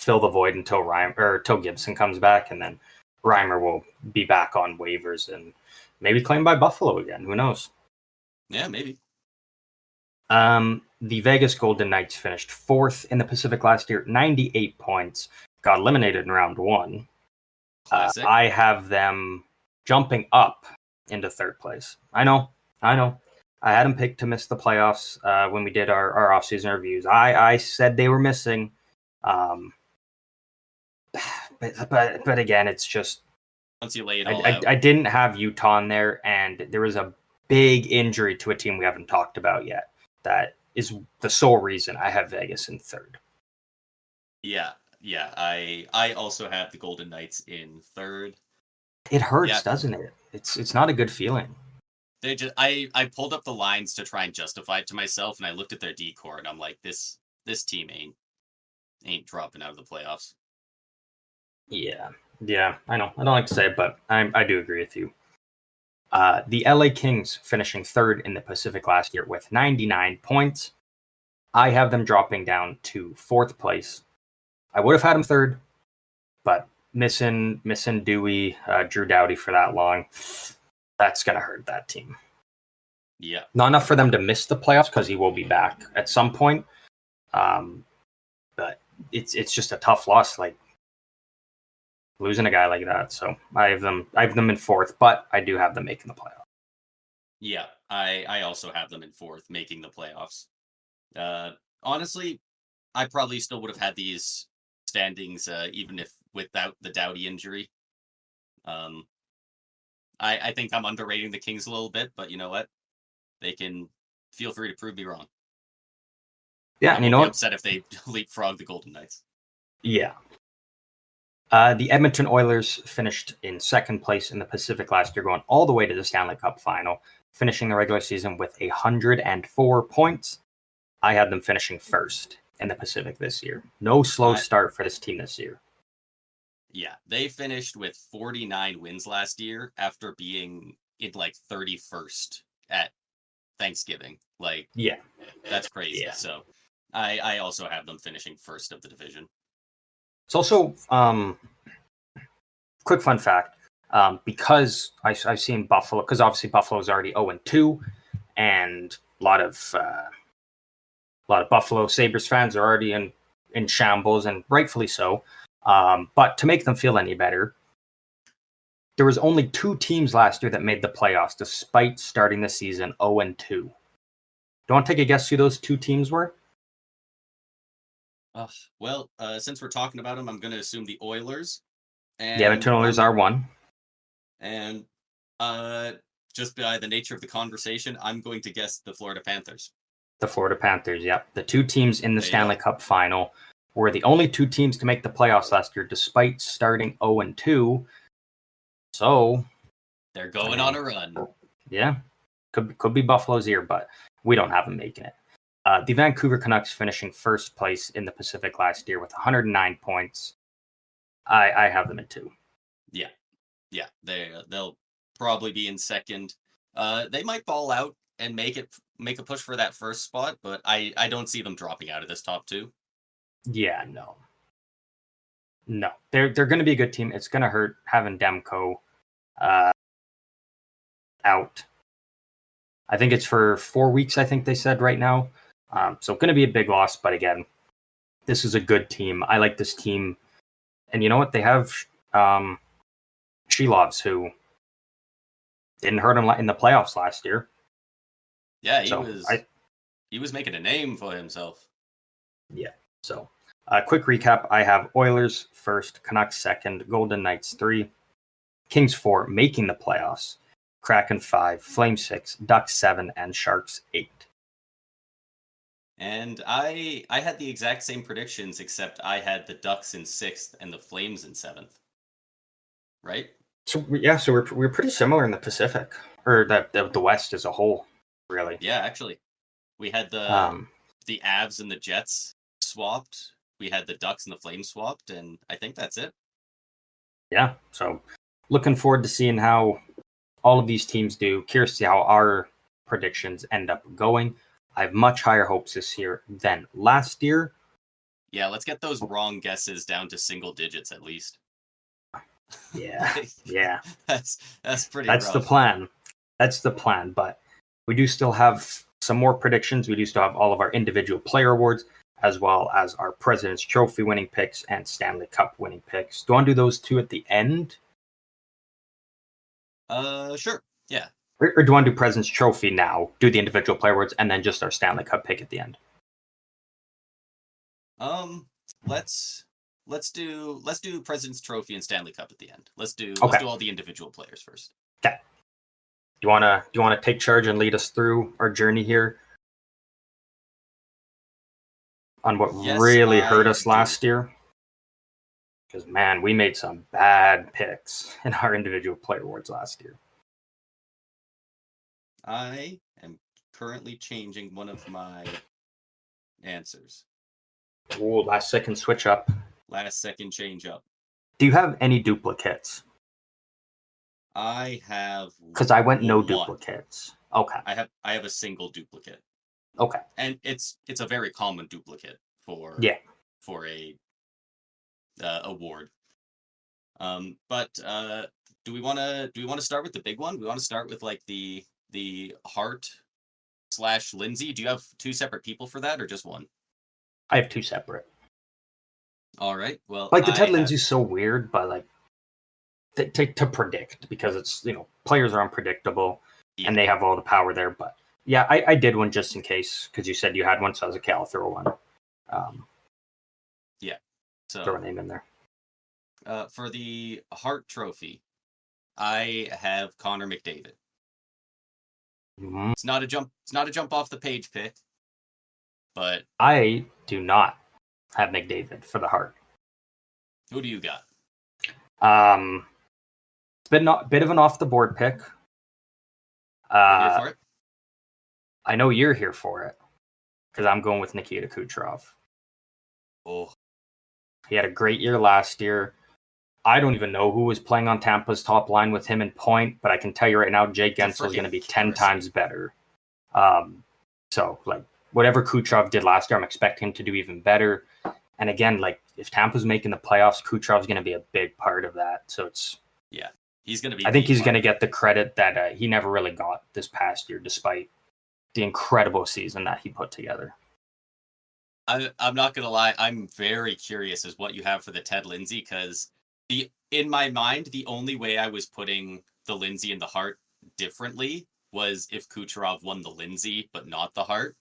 fill the void until Gibson comes back, and then Reimer will be back on waivers and maybe claimed by Buffalo again. Who knows? Yeah, maybe. The Vegas Golden Knights finished 4th in the Pacific last year, 98 points. Got eliminated in round 1. I have them jumping up into 3rd place. I know. I had them picked to miss the playoffs when we did our off-season reviews. I said they were missing. But again, it's just once you lay it all out. I didn't have Utah in there, and there was a big injury to a team we haven't talked about yet. That is the sole reason I have Vegas in 3rd. Yeah. I also have the Golden Knights in 3rd. It hurts, doesn't it? It's not a good feeling. I pulled up the lines to try and justify it to myself, and I looked at their D-core, and I'm like, this team ain't dropping out of the playoffs. Yeah, I know. I don't like to say it, but I do agree with you. The LA Kings finishing 3rd in the Pacific last year with 99 points. I have them dropping down to 4th place. I would have had them 3rd, but missing Dewey, Drew Doughty for that long, that's going to hurt that team. Yeah. Not enough for them to miss the playoffs because he will be back at some point. But it's just a tough loss, losing a guy like that. So I have them in 4th, but I do have them making the playoffs. Yeah, I also have them in 4th, making the playoffs. Honestly, I probably still would have had these standings even if without the Doughty injury. I think I'm underrating the Kings a little bit, but you know what? They can feel free to prove me wrong. Yeah, and you know what? Upset if they leapfrog the Golden Knights. Yeah. The Edmonton Oilers finished in 2nd place in the Pacific last year, going all the way to the Stanley Cup final, finishing the regular season with 104 points. I had them finishing 1st in the Pacific this year. No slow start for this team this year. Yeah, they finished with 49 wins last year after being in 31st at Thanksgiving. Yeah, that's crazy. Yeah. So I also have them finishing 1st of the division. It's also quick fun fact, because I've seen Buffalo, because obviously Buffalo is already 0-2, and a lot of Buffalo Sabres fans are already in shambles, and rightfully so. But to make them feel any better, there was only 2 teams last year that made the playoffs despite starting the season 0-2. Do you want to take a guess who those 2 teams were? Well, since we're talking about them, I'm going to assume the Oilers. The Edmonton Oilers are one. And just by the nature of the conversation, I'm going to guess the Florida Panthers. The Florida Panthers, yep. The two teams in the Stanley Cup final were the only two teams to make the playoffs last year, despite starting 0-2. So they're going on a run. Yeah, could be Buffalo's year, but we don't have them making it. The Vancouver Canucks finishing first place in the Pacific last year with 109 points. I have them at 2. Yeah, they'll probably be in second. They might ball out and make a push for that first spot, but I don't see them dropping out of this top 2. Yeah, no, they're going to be a good team. It's going to hurt having Demko out. I think it's for 4 weeks. I think they said right now. So going to be a big loss, but again, this is a good team. I like this team, and you know what? They have Shilovs, who didn't hurt him in the playoffs last year. Yeah, he was making a name for himself. Yeah. So, quick recap: I have Oilers first, Canucks second, Golden Knights 3, Kings 4, making the playoffs, Kraken 5, Flames 6, Ducks 7, and Sharks 8. And I had the exact same predictions, except I had the Ducks in 6th and the Flames in 7th. Right? So we're pretty similar in the Pacific, or the West as a whole, really. Yeah, actually, we had the Avs and the Jets swapped. We had the Ducks and the Flames swapped, and I think that's it. Yeah, so looking forward to seeing how all of these teams do. Curious to see how our predictions end up going. I have much higher hopes this year than last year. Yeah, let's get those wrong guesses down to single digits at least. Yeah. That's pretty That's rough. the plan. That's the plan. But we do still have some more predictions. We do still have all of our individual player awards, as well as our President's Trophy winning picks and Stanley Cup winning picks. Do you want to do those two at the end? Sure. Yeah. Or do you want to do President's Trophy now, do the individual player awards, and then just our Stanley Cup pick at the end? Let's do President's Trophy and Stanley Cup at the end. Let's do all the individual players first. Okay. Do you wanna take charge and lead us through our journey here on what really hurt us last year? Because man, we made some bad picks in our individual player awards last year. I am currently changing one of my answers. Oh, last second switch up. Last second change up. Do you have any duplicates? I have, because I went no duplicates. Okay. I have a single duplicate. Okay. And it's a very common duplicate for a award. But do we want to start with the big one? We want to start with like the Hart/Lindsay. Do you have 2 separate people for that or just one? I have 2 separate. All right. Well, like the Ted Lindsay's so weird, but like to predict, because it's, players are unpredictable and they have all the power there. But yeah, I did one just in case because you said you had one, so I was like, okay, I'll throw one. So throw a name in there. For the Hart Trophy, I have Connor McDavid. Mm-hmm. It's not a jump off the page pick, but I do not have McDavid for the Hart. Who do you got? It's been a bit of an off the board pick. Here for it? I know you're here for it because I'm going with Nikita Kucherov. Oh, he had a great year last year. I don't even know who was playing on Tampa's top line with him in point, but I can tell you right now, Jake Gensel is going to be 10 times better. So, like, whatever Kucherov did last year, I'm expecting him to do even better. And again, like, if Tampa's making the playoffs, Kucherov's going to be a big part of that. So it's... Yeah, he's going to be... I think he's going to get the credit that he never really got this past year, despite the incredible season that he put together. I'm not going to lie. I'm very curious as what you have for the Ted Lindsay, because in my mind, the only way I was putting the Lindsay and the Hart differently was if Kucherov won the Lindsay, but not the Hart.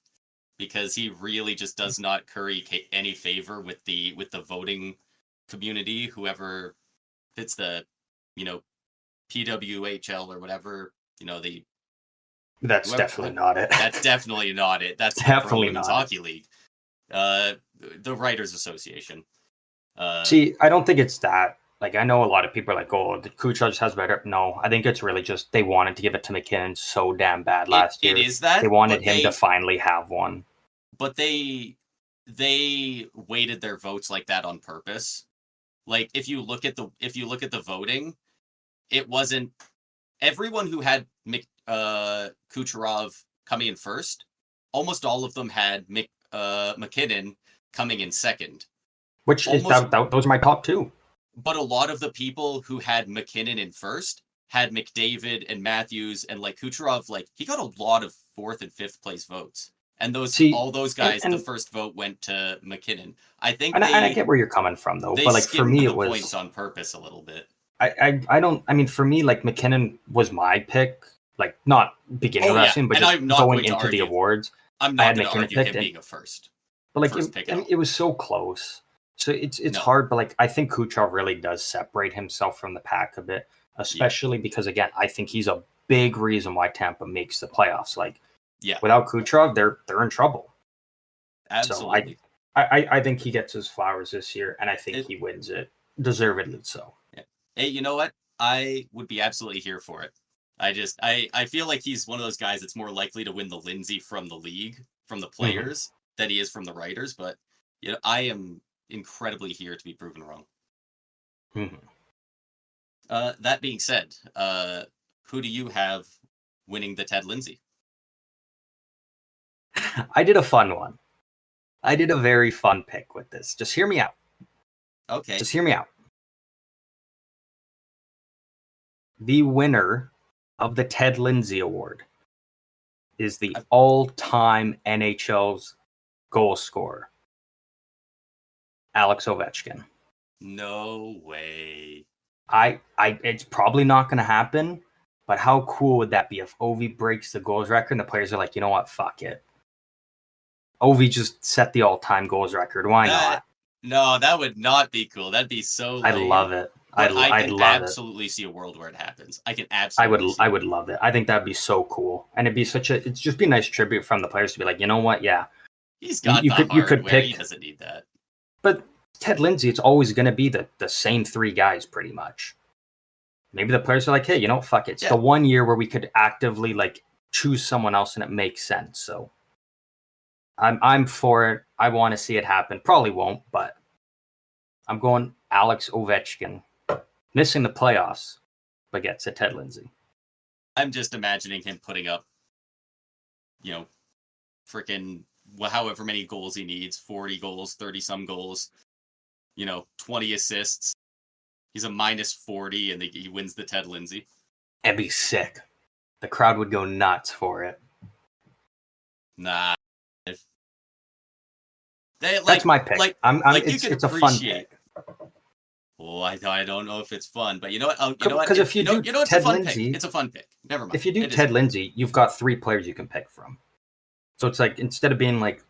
because he really just does not curry any favor with the voting community. Whoever fits the, PWHL or whatever, That's definitely not it. That's definitely not it. That's definitely the Pro Women's Hockey League. The Writers Association. See, I don't think it's that. Like, I know a lot of people are like, oh, the Kucherov just has better. No, I think it's really just they wanted to give it to McKinnon so damn bad last year. It is that. They wanted him to finally have one. But they weighted their votes like that on purpose. Like, if you look at the voting, it wasn't everyone who had Kucherov coming in first. Almost all of them had McKinnon coming in second. Which those are my top two. But a lot of the people who had McKinnon in first had McDavid and Matthews, and like Kucherov, like he got a lot of fourth and fifth place votes. And all those guys, the first vote went to McKinnon. I think, and I get where you're coming from, though. But like for me, it was points on purpose a little bit. I don't. I mean, for me, like McKinnon was my pick. Like not beginning of that season, but just going into the awards. I'm not going to argue him being a first. But like it was so close. So it's hard, but like I think Kucherov really does separate himself from the pack a bit, especially because again, I think he's a big reason why Tampa makes the playoffs. Like, without Kucherov, they're in trouble. Absolutely. So I think he gets his flowers this year, and I think he wins it deservedly. So, hey, you know what? I would be absolutely here for it. I feel like he's one of those guys that's more likely to win the Lindsay from the league, from the players, than he is from the writers. But I am incredibly here to be proven wrong. That being said, who do you have winning the Ted Lindsay? I did a fun one. I did a very fun pick with this. Just hear me out. Okay. Just hear me out. The winner of the Ted Lindsay Award is the all-time NHL's goal scorer, Alex Ovechkin. No way. It's probably not going to happen, but how cool would that be if Ovi breaks the goals record and the players are like, you know what, fuck it. Ovi just set the all-time goals record. Why not? No, that would not be cool. That'd be so lame. I'd love it. I can absolutely see a world where it happens. I can absolutely. I would love it. I think that'd be so cool, and it'd just be a nice tribute from the players to be like, you know what, he's got you could pick. He doesn't need that. But Ted Lindsay, it's always going to be the same three guys, pretty much. Maybe the players are like, hey, fuck it. It's the 1 year where we could actively like choose someone else, and it makes sense. So, I'm for it. I want to see it happen. Probably won't, but I'm going Alex Ovechkin. Missing the playoffs, but gets a Ted Lindsay. I'm just imagining him putting up, freaking however many goals he needs, 40 goals, 30-some goals, 20 assists. He's a minus 40, and he wins the Ted Lindsay. That'd be sick. The crowd would go nuts for it. Nah. That's my pick. It's a fun pick. Oh, I don't know if it's fun, but you know what? Because if you do Ted Lindsay, it's a fun pick. Never mind. If you do Ted Lindsay, you've got three players you can pick from. So it's like instead of being like,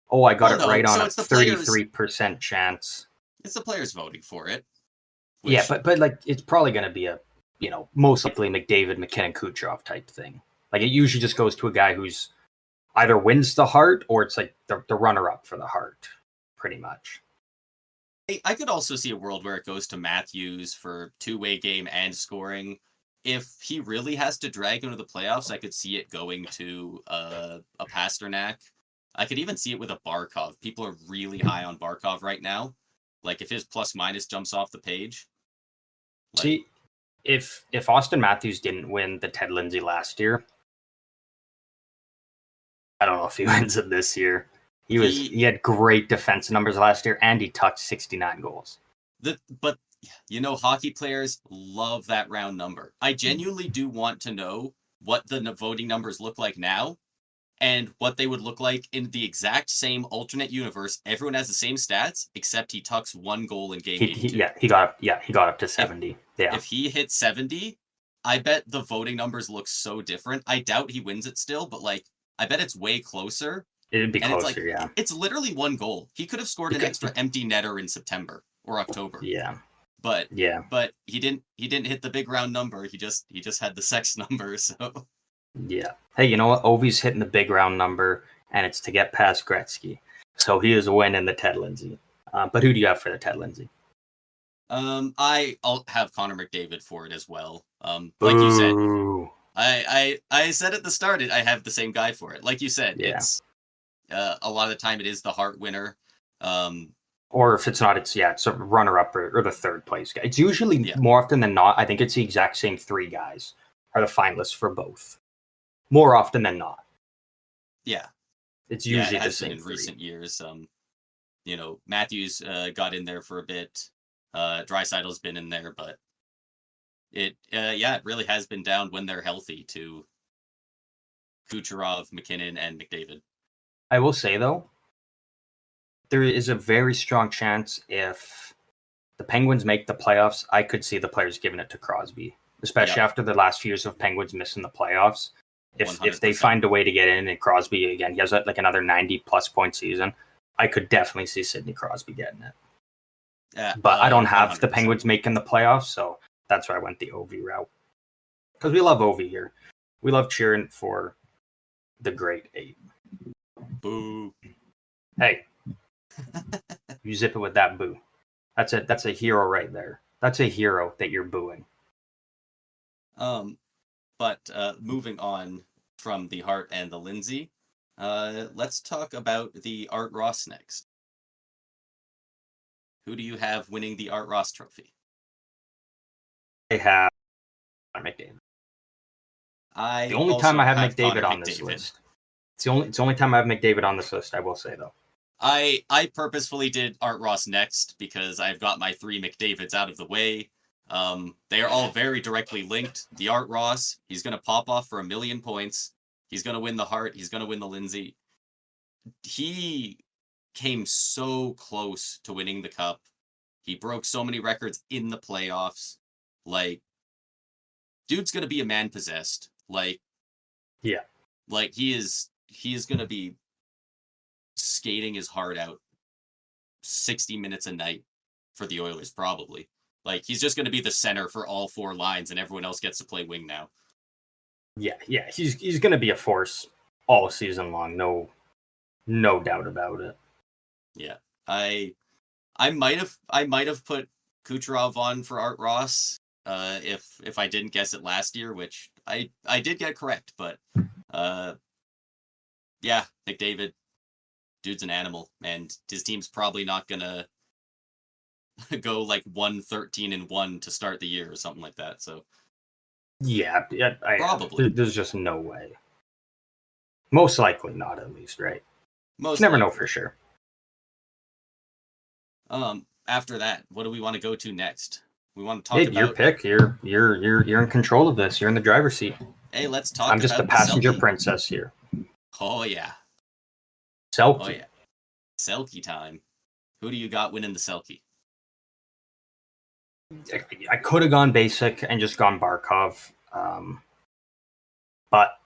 oh, I got it right on a 33% chance. It's the players voting for it. Yeah, but like it's probably going to be a most likely McDavid, McKinnon, Kucherov type thing. Like it usually just goes to a guy who's either wins the Hart or it's like the runner-up for the Hart, pretty much. I could also see a world where it goes to Matthews for two-way game and scoring. If he really has to drag him to the playoffs, I could see it going to a Pasternak. I could even see it with a Barkov. People are really high on Barkov right now. Like if his plus-minus jumps off the page. See, if Austin Matthews didn't win the Ted Lindsay last year, I don't know if he wins it this year. He had great defensive numbers last year, and he tucked 69 goals. But hockey players love that round number. I genuinely do want to know what the voting numbers look like now, and what they would look like in the exact same alternate universe. Everyone has the same stats, except he tucks one goal in game 82. He got up to 70. If he hits 70, I bet the voting numbers look so different. I doubt he wins it still, but like I bet it's way closer. It'd be And closer, it's like, yeah. it's literally one goal. He could have scored an extra empty netter in September or October. Yeah. But Yeah. but he didn't hit the big round number. He just had the sex number. So Yeah. Hey, you know what? Ovi's hitting the big round number, and it's to get past Gretzky. So he is a win in the Ted Lindsay. But who do you have for the Ted Lindsay? I'll have Connor McDavid for it as well. Like you said, Ooh. I said at the start, I have the same guy for it. Like you said, Yeah. it's a lot of the time it is the Hart winner. Or if it's not, it's a runner-up or the third place guy. It's usually more often than not. I think it's the exact same three guys are the finalists for both. More often than not. Yeah, it's usually it has the same been in three. Recent years. Matthews got in there for a bit. Draisaitl's been in there, but it really has been down when they're healthy to Kucherov, McKinnon, and McDavid. I will say though, there is a very strong chance if the Penguins make the playoffs, I could see the players giving it to Crosby, especially after the last few years of Penguins missing the playoffs. If they find a way to get in and Crosby again, he has like another 90+ point season, I could definitely see Sidney Crosby getting it. But I don't have 100%. The Penguins making the playoffs, so that's why I went the Ovi route. Because we love Ovi here. We love cheering for the Great Eight. Boo. Hey, you zip it with that boo. That's a hero right there. That's a hero that you're booing. But moving on from the Hart and the Lindsay, let's talk about the Art Ross next. Who do you have winning the Art Ross trophy? I have McDavid. The only time I have McDavid on this list. It's the only time I have McDavid on this list, I will say, though. I purposefully did Art Ross next because I've got my 3 McDavids out of the way. They are all very directly linked. The Art Ross, he's going to pop off for 1 million points. He's going to win the Hart. He's going to win the Lindsay. He came so close to winning the Cup. He broke so many records in the playoffs. Like, dude's going to be a man possessed. Like, yeah. Like, he is going to be skating his heart out 60 minutes a night for the Oilers, probably. Like, he's just going to be the center for all 4 lines, and everyone else gets to play wing now. Yeah. He's going to be a force all season long. No doubt about it. Yeah, I might have put Kucherov on for Art Ross if I didn't guess it last year, which I did get correct. But McDavid, dude's an animal, and his team's probably not gonna go like 1-13-1 to start the year or something like that. So probably there's just no way. Most likely not, at least, right? Most never know for sure. After that, what do we want to go to next? We want to talk about your pick. You're in control of this. You're in the driver's seat. Hey, let's talk. I'm just a passenger princess here. Oh yeah. Selke. Oh yeah. Selke time. Who do you got winning the Selke? I could have gone basic and just gone Barkov, but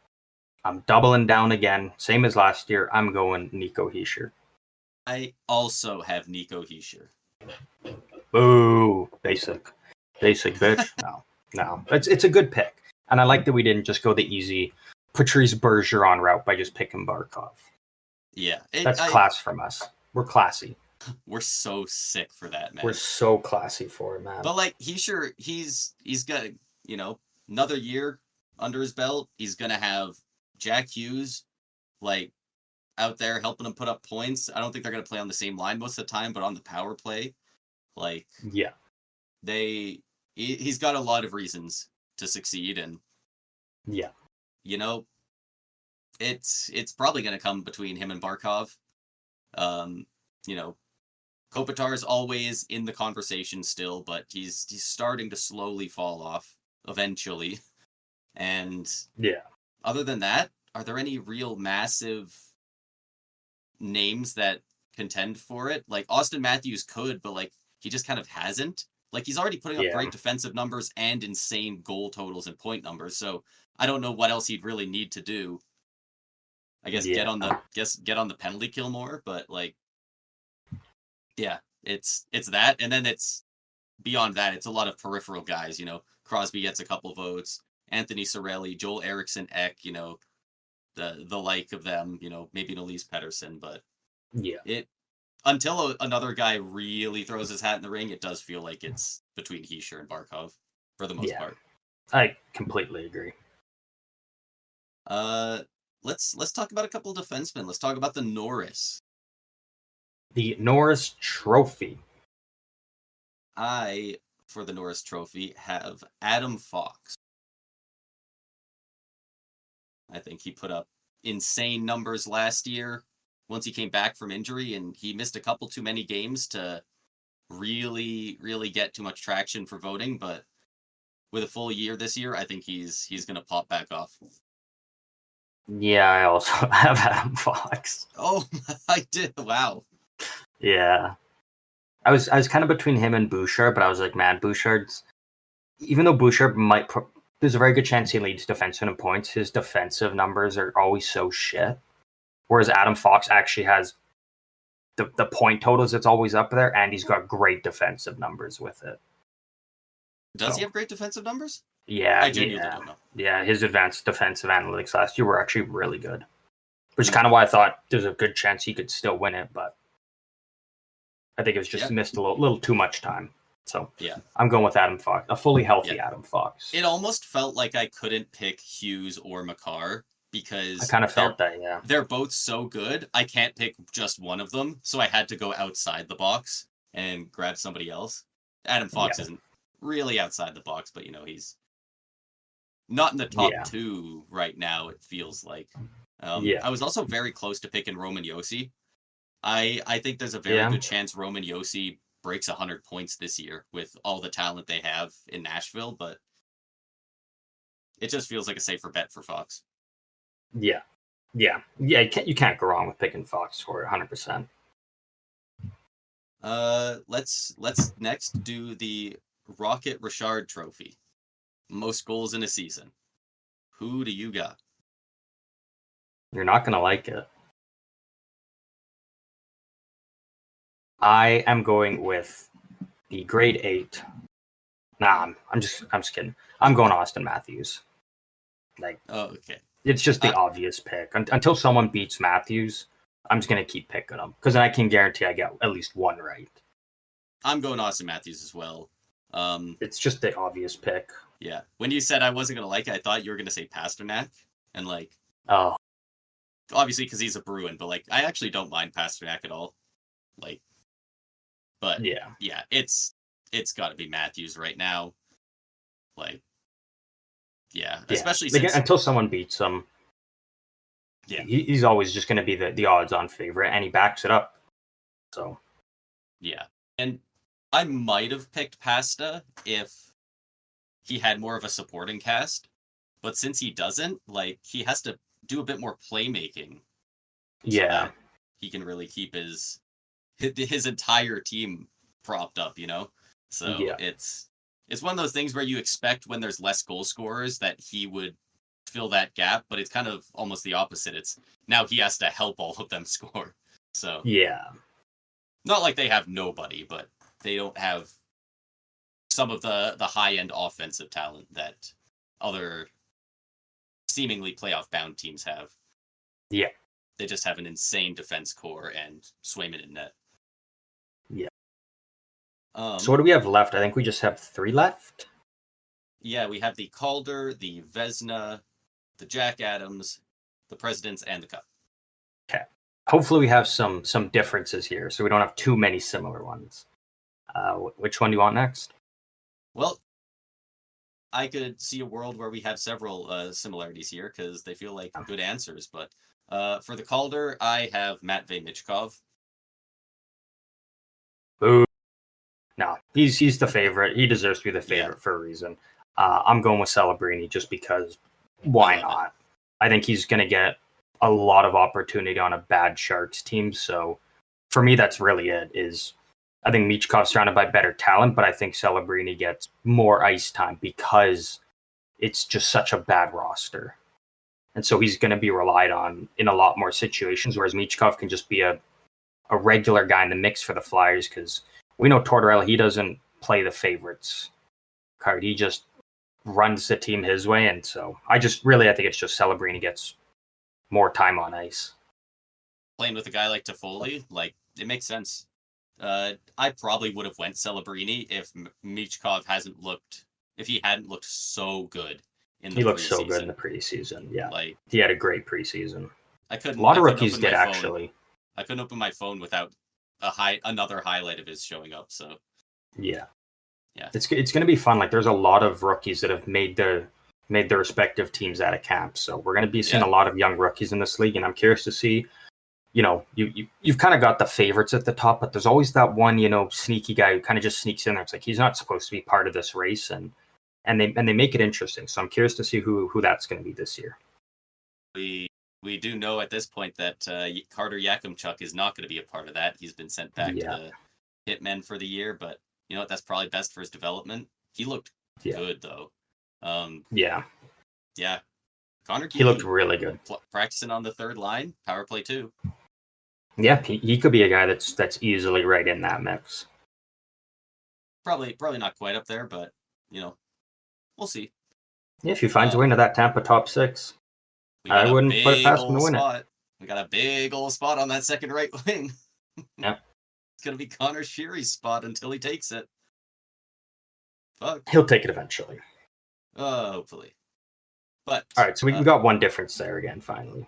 I'm doubling down again. Same as last year. I'm going Nico Hischier. I also have Nico Hischier. Boo. Basic bitch. No. It's a good pick. And I like that we didn't just go the easy Patrice Bergeron route by just picking Barkov. Yeah. That's class from us. We're classy. We're so sick for that, man. We're so classy for it, man. But like he's got, another year under his belt. He's gonna have Jack Hughes like out there helping him put up points. I don't think they're gonna play on the same line most of the time, but on the power play, like he's got a lot of reasons to succeed, and it's probably gonna come between him and Barkov. Kopitar is always in the conversation still, but he's starting to slowly fall off eventually. And other than that, are there any real massive names that contend for it? Like Austin Matthews could, but like he just kind of hasn't. Like he's already putting up great defensive numbers and insane goal totals and point numbers. So I don't know what else he'd really need to do. I guess get on the penalty kill more, but like, yeah, it's that, and then it's beyond that. It's a lot of peripheral guys. Crosby gets a couple votes, Anthony Cirelli, Joel Eriksson Ek, the like of them. Maybe an Elise Pettersson, but until another guy really throws his hat in the ring, it does feel like it's between Hischier and Barkov for the most part. I completely agree. Let's talk about a couple of defensemen. Let's talk about the Norris. The Norris Trophy. For the Norris Trophy, have Adam Fox. I think he put up insane numbers last year once he came back from injury, and he missed a couple too many games to really, really get too much traction for voting. But with a full year this year, I think he's going to pop back off. Yeah, I also have Adam Fox. Oh, I did. Wow. Yeah. I was kind of between him and Bouchard, but I was like, man, Bouchard's, even though Bouchard there's a very good chance he leads defenseman in points, his defensive numbers are always so shit. Whereas Adam Fox actually has the point totals, it's always up there, and he's got great defensive numbers with it. Does he have great defensive numbers? Yeah, I genuinely don't know. Yeah, his advanced defensive analytics last year were actually really good. Which is kind of why I thought there's a good chance he could still win it, but I think it was just missed a little too much time. So I'm going with Adam Fox, a fully healthy Adam Fox. It almost felt like I couldn't pick Hughes or Makar because I kind of felt that, they're both so good. I can't pick just one of them, so I had to go outside the box and grab somebody else. Adam Fox isn't really outside the box, but he's not in the top two right now, it feels like. I was also very close to picking Roman Josi. I think there's a very good chance Roman Josi breaks 100 points this year with all the talent they have in Nashville, but it just feels like a safer bet for Fox. Yeah. You can't go wrong with picking Fox for 100%. Let's next do the Rocket Richard Trophy. Most goals in a season. Who do you got? You're not gonna like it. I am going with the grade 8. Nah, I'm just kidding. I'm going Austin Matthews. Okay. It's just the obvious pick. Until someone beats Matthews, I'm just gonna keep picking them because then I can guarantee I get at least one right. I'm going Austin Matthews as well. It's just the obvious pick. Yeah. When you said I wasn't gonna like it, I thought you were gonna say Pasternak, and obviously because he's a Bruin, but I actually don't mind Pasternak at all. But it's got to be Matthews right now. Especially since until someone beats him. Yeah, he's always just going to be the odds-on favorite, and he backs it up. So, yeah, and I might have picked Pasta if he had more of a supporting cast, but since he doesn't, he has to do a bit more playmaking. So that he can really keep his entire team propped up, So it's one of those things where you expect when there's less goal scorers that he would fill that gap, but it's kind of almost the opposite. It's now he has to help all of them score. So not like they have nobody, but they don't have some of the high-end offensive talent that other seemingly playoff-bound teams have. Yeah. They just have an insane defense core and Swayman in net. Yeah. So what do we have left? I think we just have 3 left. Yeah, we have the Calder, the Vezina, the Jack Adams, the Presidents, and the Cup. Okay. Hopefully we have some differences here, so we don't have too many similar ones. Which one do you want next? Well, I could see a world where we have several similarities here because they feel like good answers, but for the Calder, I have Matvei Michkov. Boo. No, he's the favorite. He deserves to be the favorite for a reason. I'm going with Celebrini just because why not? I think he's going to get a lot of opportunity on a bad Sharks team. So for me, that's really it. I think Michkov's surrounded by better talent, but I think Celebrini gets more ice time because it's just such a bad roster. And so he's going to be relied on in a lot more situations, whereas Michkov can just be a regular guy in the mix for the Flyers, because we know Tortorella, he doesn't play the favorites card. He just runs the team his way. And so I think it's just Celebrini gets more time on ice. Playing with a guy like Toffoli, like, it makes sense. I probably would have went Celebrini if Michkov hadn't looked so good in the preseason. He looked so good in the preseason, yeah. Like, he had a great preseason. A lot of rookies did, actually. I couldn't open my phone without another highlight of his showing up, so. Yeah. It's going to be fun. Like, there's a lot of rookies that have made their respective teams out of camp, so we're going to be seeing a lot of young rookies in this league, and I'm curious to see, you've kind of got the favorites at the top, but there's always that one, sneaky guy who kind of just sneaks in there. It's like, he's not supposed to be part of this race, and they make it interesting. So I'm curious to see who that's going to be this year. We do know at this point that Carter Yakimchuk is not going to be a part of that. He's been sent back to the Hitmen for the year, but you know what? That's probably best for his development. He looked good, though. Yeah. Connor Key, he looked really good. Practicing on the third line, power play too. Yeah, he could be a guy that's easily right in that mix. Probably not quite up there, but we'll see. Yeah, if he finds a way into that Tampa top six, I wouldn't put it past him to win it. We got a big old spot on that second right wing. Yep. It's going to be Connor Sheary's spot until he takes it. Fuck. He'll take it eventually. Hopefully. But all right, so we got one difference there again, finally.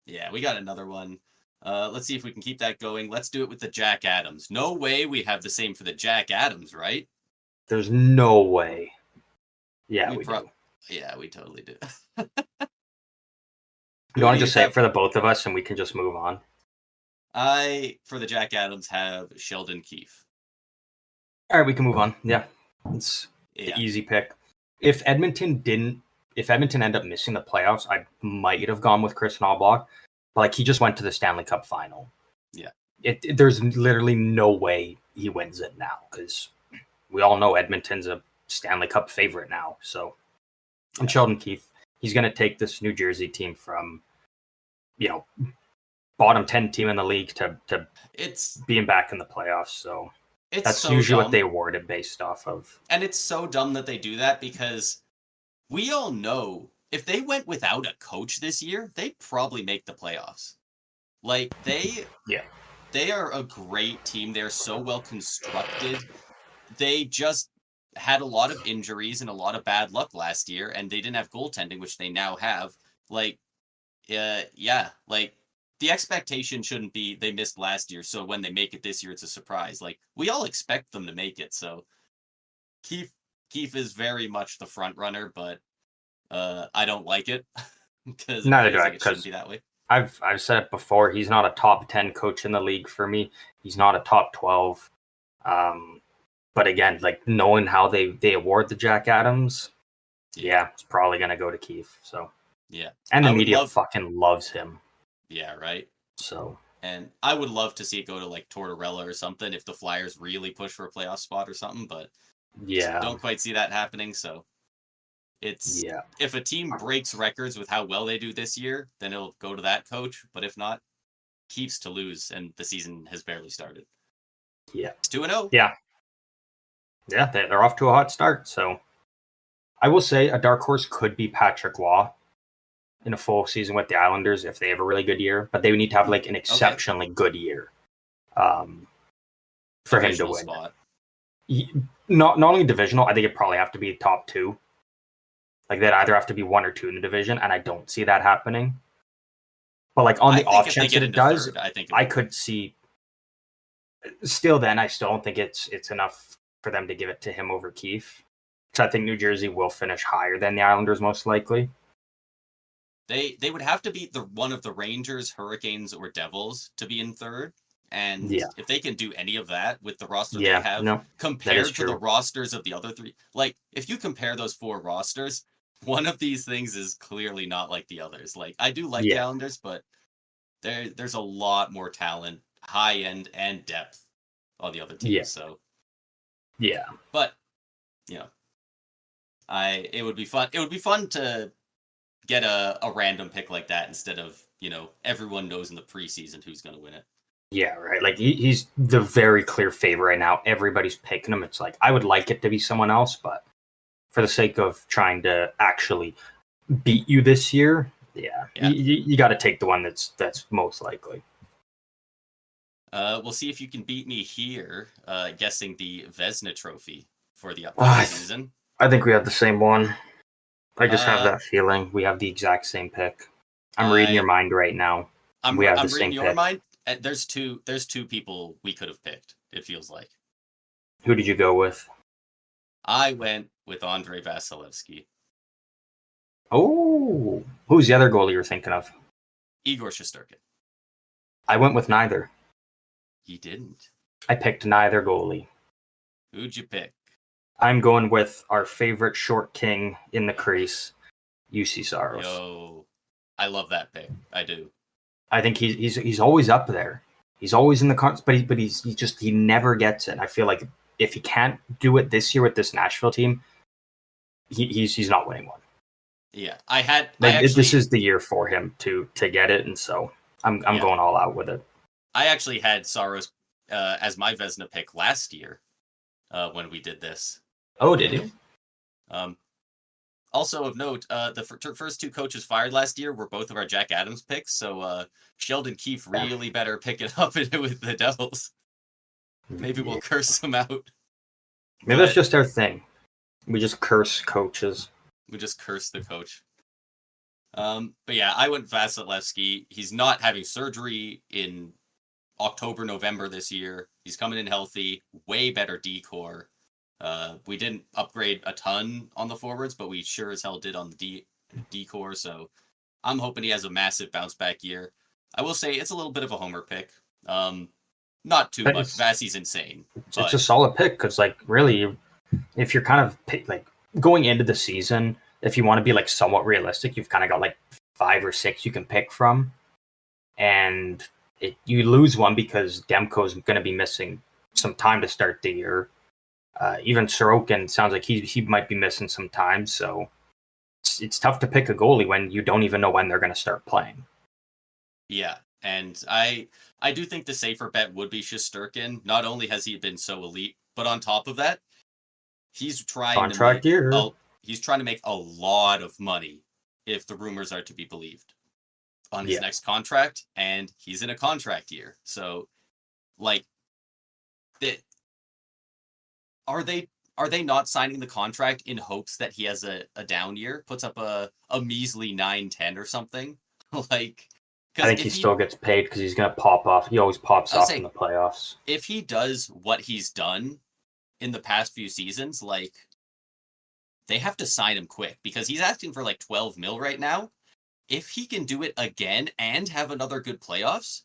Yeah, we got another one. Let's see if we can keep that going. Let's do it with the Jack Adams. No way we have the same for the Jack Adams, right? There's no way. Yeah, we do. Yeah, we totally do. You want to just say it for the both of us and we can just move on? For the Jack Adams, have Sheldon Keefe. All right, we can move on. Yeah, it's the easy pick. If Edmonton ended up missing the playoffs, I might have gone with Chris Knoblauch. But like, he just went to the Stanley Cup final. Yeah. There's literally no way he wins it now, because we all know Edmonton's a Stanley Cup favorite now. So, and Sheldon Keefe, he's going to take this New Jersey team from, bottom 10 team in the league to being back in the playoffs. So that's so usually what they award it based off of. And it's so dumb that they do that, because we all know if they went without a coach this year, they'd probably make the playoffs. Like, they are a great team. They're so well constructed. They just had a lot of injuries and a lot of bad luck last year, and they didn't have goaltending, which they now have. Like, the expectation shouldn't be they missed last year, so when they make it this year, it's a surprise. Like, we all expect them to make it, so Keefe is very much the front runner, but I don't like it because neither do I. It shouldn't be that way. I've said it before. He's not a top 10 coach in the league for me. He's not a top 12. But again, like, knowing how they award the Jack Adams, it's probably gonna go to Keefe. So and the media fucking loves him. Yeah, right. So, and I would love to see it go to like Tortorella or something if the Flyers really push for a playoff spot or something. But don't quite see that happening. So it's if a team breaks records with how well they do this year, then it'll go to that coach. But if not, Keefe's to lose, and the season has barely started. Yeah, it's 2-0. Yeah, they're off to a hot start. So I will say a dark horse could be Patrick Waugh in a full season with the Islanders if they have a really good year, but they would need to have like an exceptionally good year for him to win. Spot. Not only divisional, I think it'd probably have to be top 2. Like, they'd either have to be 1 or 2 in the division, and I don't see that happening. But like, on the off chance that it does, I could see. Still, then I still don't think it's enough for them to give it to him over Keefe. Because I think New Jersey will finish higher than the Islanders most likely. They would have to beat one of the Rangers, Hurricanes, or Devils to be in third. And if they can do any of that with the roster they have, compared to the rosters of the other 3, like, if you compare those 4 rosters, one of these things is clearly not like the others. Like, I do like the Islanders, but there's a lot more talent, high end and depth on the other teams. Yeah. So but it would be fun. It would be fun to get a random pick like that instead of, everyone knows in the preseason who's going to win it. Yeah, right. Like he's the very clear favorite right now. Everybody's picking him. It's like I would like it to be someone else, but for the sake of trying to actually beat you this year, you got to take the one that's most likely. We'll see if you can beat me here, guessing the Vezina Trophy for the upcoming season. I think we have the same one. I just have that feeling we have the exact same pick. I'm reading your mind right now. I'm reading your mind. There's two people we could have picked, it feels like. Who did you go with? I went with Andrei Vasilevsky. Oh, who's the other goalie you're thinking of? Igor Shesterkin. I went with neither. You didn't? I picked neither goalie. Who'd you pick? I'm going with our favorite short king in the crease, UC Saros. Yo, I love that pick. I do. I think he's always up there. He's always in the cards, but he never gets it. I feel like if he can't do it this year with this Nashville team, he's not winning one. Yeah, this is the year for him to get it, and so I'm going all out with it. I actually had Saros as my Vezina pick last year when we did this. Oh, did you? Also of note, the first two coaches fired last year were both of our Jack Adams picks, so Sheldon Keefe really better pick it up with the Devils. Maybe we'll curse them out. Maybe that's just our thing. We just curse coaches. We just curse the coach. But yeah, I went Vasilevsky. He's not having surgery in October, November this year. He's coming in healthy, way better D-core. We didn't upgrade a ton on the forwards, but we sure as hell did on the D-core, so I'm hoping he has a massive bounce back year. I will say it's a little bit of a homer pick. Not too much. Vasi's insane. It's a solid pick because, like, really, if you're kind of going into the season, if you want to be like somewhat realistic, you've kind of got like 5 or 6 you can pick from, and you lose one because Demko's going to be missing some time to start the year. Even Sorokin sounds like he might be missing some time, so it's tough to pick a goalie when you don't even know when they're going to start playing. Yeah, and I do think the safer bet would be Shesterkin. Not only has he been so elite, but on top of that, he's trying to make a lot of money, if the rumors are to be believed, on his next contract, and he's in a contract year. So, like, are they not signing the contract in hopes that he has a down year, puts up a measly 9-10 or something? Like, I think he still gets paid because he's going to pop off. He always pops off in the playoffs. If he does what he's done in the past few seasons, like, they have to sign him quick because he's asking for like 12 mil right now. If he can do it again and have another good playoffs,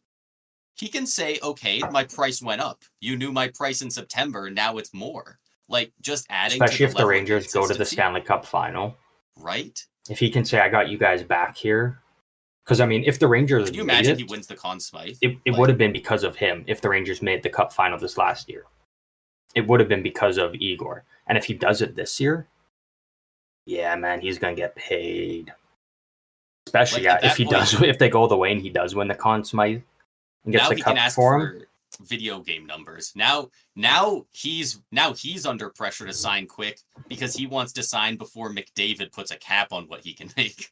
he can say, okay, my price went up. You knew my price in September. Now it's more. Like, just adding. Especially if the Rangers go to the Stanley Cup final. Right? If he can say, I got you guys back here. Because, I mean, if the Rangers Can you imagine he wins the Conn Smythe? It would have been because of him if the Rangers made the Cup final this last year. It would have been because of Igor. And if he does it this year, yeah, man, he's going to get paid. Especially if they go the way and he does win the Conn Smythe and gets the Cup for him. Video game numbers. Now he's under pressure to sign quick because he wants to sign before McDavid puts a cap on what he can make.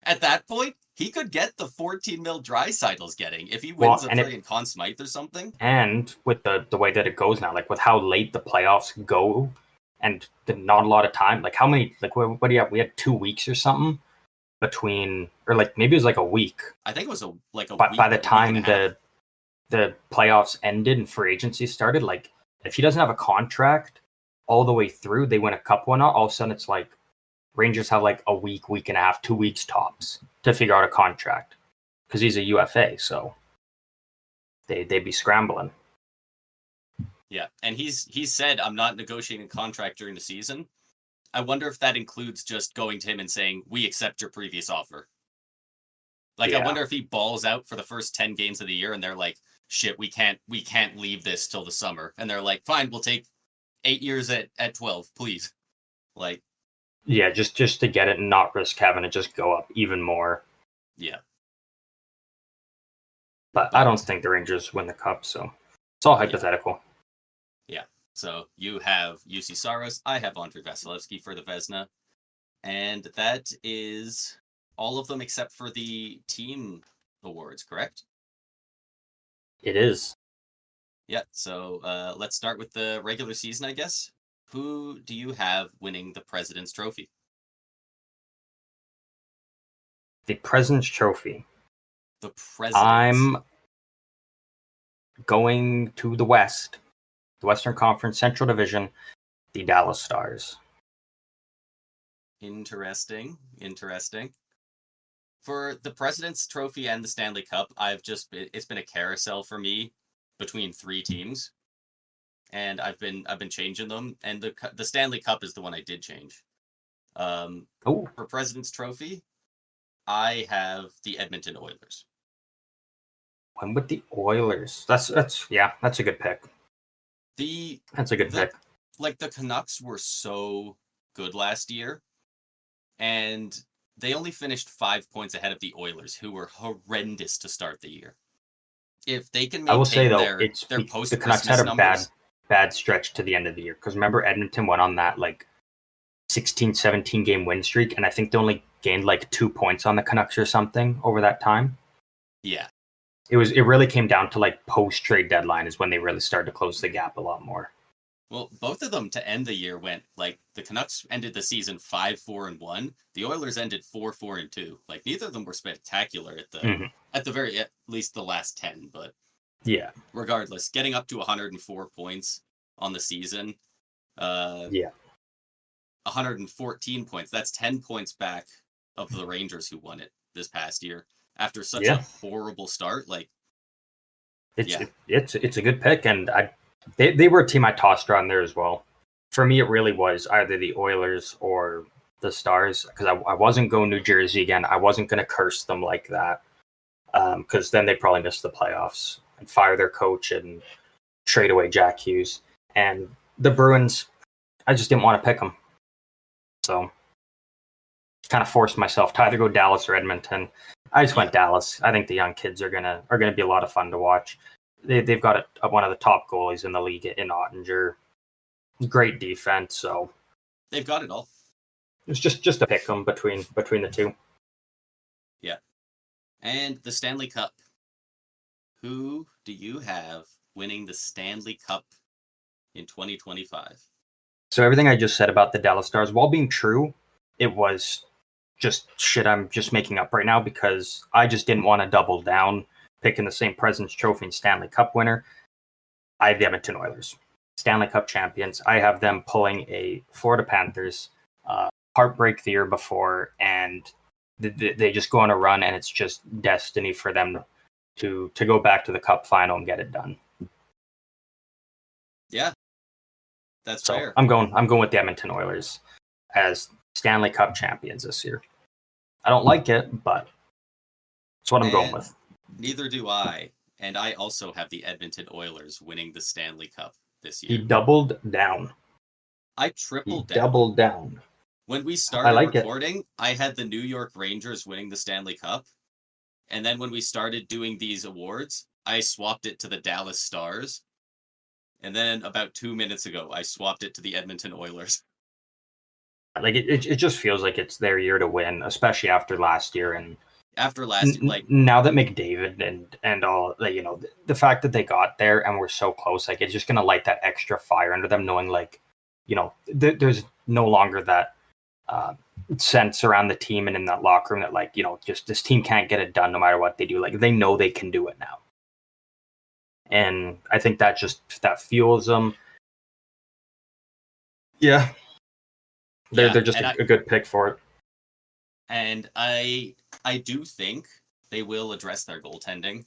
At that point, he could get the 14 mil Draisaitl's getting if he wins a friggin' Conn Smythe or something. And with the way that it goes now, like with how late the playoffs go and not a lot of time, like how many, like what do you have? We had 2 weeks or something between, or like maybe it was like a week. I think it was a week. By the time the playoffs ended and free agency started, like if he doesn't have a contract all the way through, they win a cup one, all of a sudden it's like Rangers have like a week and a half, 2 weeks tops to figure out a contract because he's a UFA, so they'd be scrambling. Yeah, and he's said, I'm not negotiating a contract during the season. I wonder if that includes just going to him and saying, we accept your previous offer. Like, I wonder if he balls out for the first 10 games of the year and they're like, shit, we can't leave this till the summer. And they're like, fine, we'll take 8 years at 12, please. Like, Yeah, just to get it and not risk having it just go up even more. Yeah. But I don't think the Rangers win the Cup, so it's all hypothetical. Yeah. So you have UC Saros. I have Andrei Vasilevsky for the Vezina. And that is all of them except for the team awards, correct? It is. Yeah, so let's start with the regular season, I guess. Who do you have winning the President's Trophy? The President's Trophy. The President's. I'm going to the West, the Western Conference Central Division, the Dallas Stars. Interesting. For the President's Trophy and the Stanley Cup, it's been a carousel for me between three teams. And I've been changing them, and the Stanley Cup is the one I did change. For President's Trophy, I have the Edmonton Oilers. I'm with the Oilers. That's a good pick. That's a good pick. Like, the Canucks were so good last year, and they only finished 5 points ahead of the Oilers, who were horrendous to start the year. If they can maintain, I will say though, their post the Canucks had a bad stretch to the end of the year, because remember Edmonton went on that 16-17 game win streak, and I think they only gained 2 points on the Canucks or something over that time. Yeah. It really came down to post trade deadline is when they really started to close the gap a lot more. Well, both of them to end the year went the Canucks ended the season 5-4-1. The Oilers ended 4-4-2. Neither of them were spectacular at least the last 10, but yeah. Regardless, getting up to 104 points on the season. 114 points. That's 10 points back of the Rangers who won it this past year after such a horrible start. It's a good pick, and they were a team I tossed around there as well. For me, it really was either the Oilers or the Stars, because I wasn't going New Jersey again. I wasn't going to curse them like that, because then they probably missed the playoffs and fire their coach and trade away Jack Hughes. And the Bruins, I just didn't want to pick them. So kind of forced myself to either go Dallas or Edmonton. I just went Dallas. I think the young kids are gonna be a lot of fun to watch. They've got one of the top goalies in the league in Ottinger. Great defense, so they've got it all. It's just to pick them between the two. Yeah. And the Stanley Cup. Who do you have winning the Stanley Cup in 2025? So everything I just said about the Dallas Stars, while being true, it was just shit I'm just making up right now, because I just didn't want to double down picking the same President's Trophy and Stanley Cup winner. I have the Edmonton Oilers, Stanley Cup champions. I have them pulling a Florida Panthers heartbreak the year before, and they just go on a run, and it's just destiny for them to go back to the Cup final and get it done. Yeah, that's fair. I'm going with the Edmonton Oilers as Stanley Cup champions this year. I don't like it, but it's what I'm going with. Neither do I. And I also have the Edmonton Oilers winning the Stanley Cup this year. He doubled down. I tripled down. Doubled down. When we started recording, I had the New York Rangers winning the Stanley Cup. And then when we started doing these awards, I swapped it to the Dallas Stars. And then about 2 minutes ago, I swapped it to the Edmonton Oilers. It just feels like it's their year to win, especially after last year. And now that McDavid and all, the fact that they got there and were so close, it's just gonna light that extra fire under them, knowing there's no longer that sense around the team and in that locker room that just this team can't get it done no matter what they do. They know they can do it now, and I think that fuels them. Yeah. They're just a good pick for it. And I do think they will address their goaltending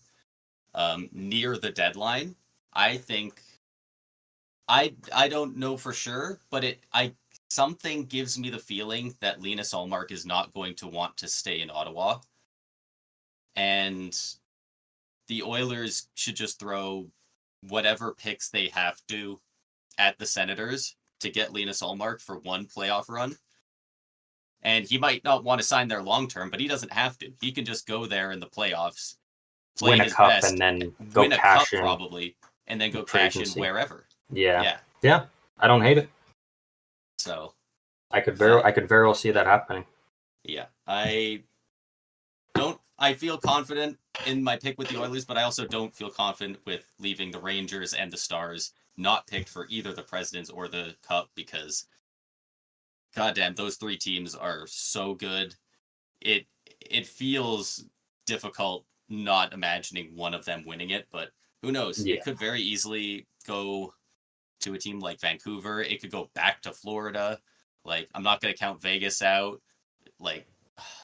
near the deadline. I think I don't know for sure, but something gives me the feeling that Linus Ullmark is not going to want to stay in Ottawa. And the Oilers should just throw whatever picks they have to at the Senators to get Linus Ullmark for one playoff run. And he might not want to sign there long term, but he doesn't have to. He can just go there in the playoffs, play win a his cup, best, and then go win a cash cup in probably, and then go cash in wherever. Yeah. I don't hate it. So I could very well see that happening. Yeah, I feel confident in my pick with the Oilers, but I also don't feel confident with leaving the Rangers and the Stars not picked for either the Presidents or the Cup, because goddamn, those three teams are so good. It feels difficult not imagining one of them winning it, but who knows? Yeah. It could very easily go to a team like Vancouver. It could go back to Florida. Like, I'm not going to count Vegas out. Like,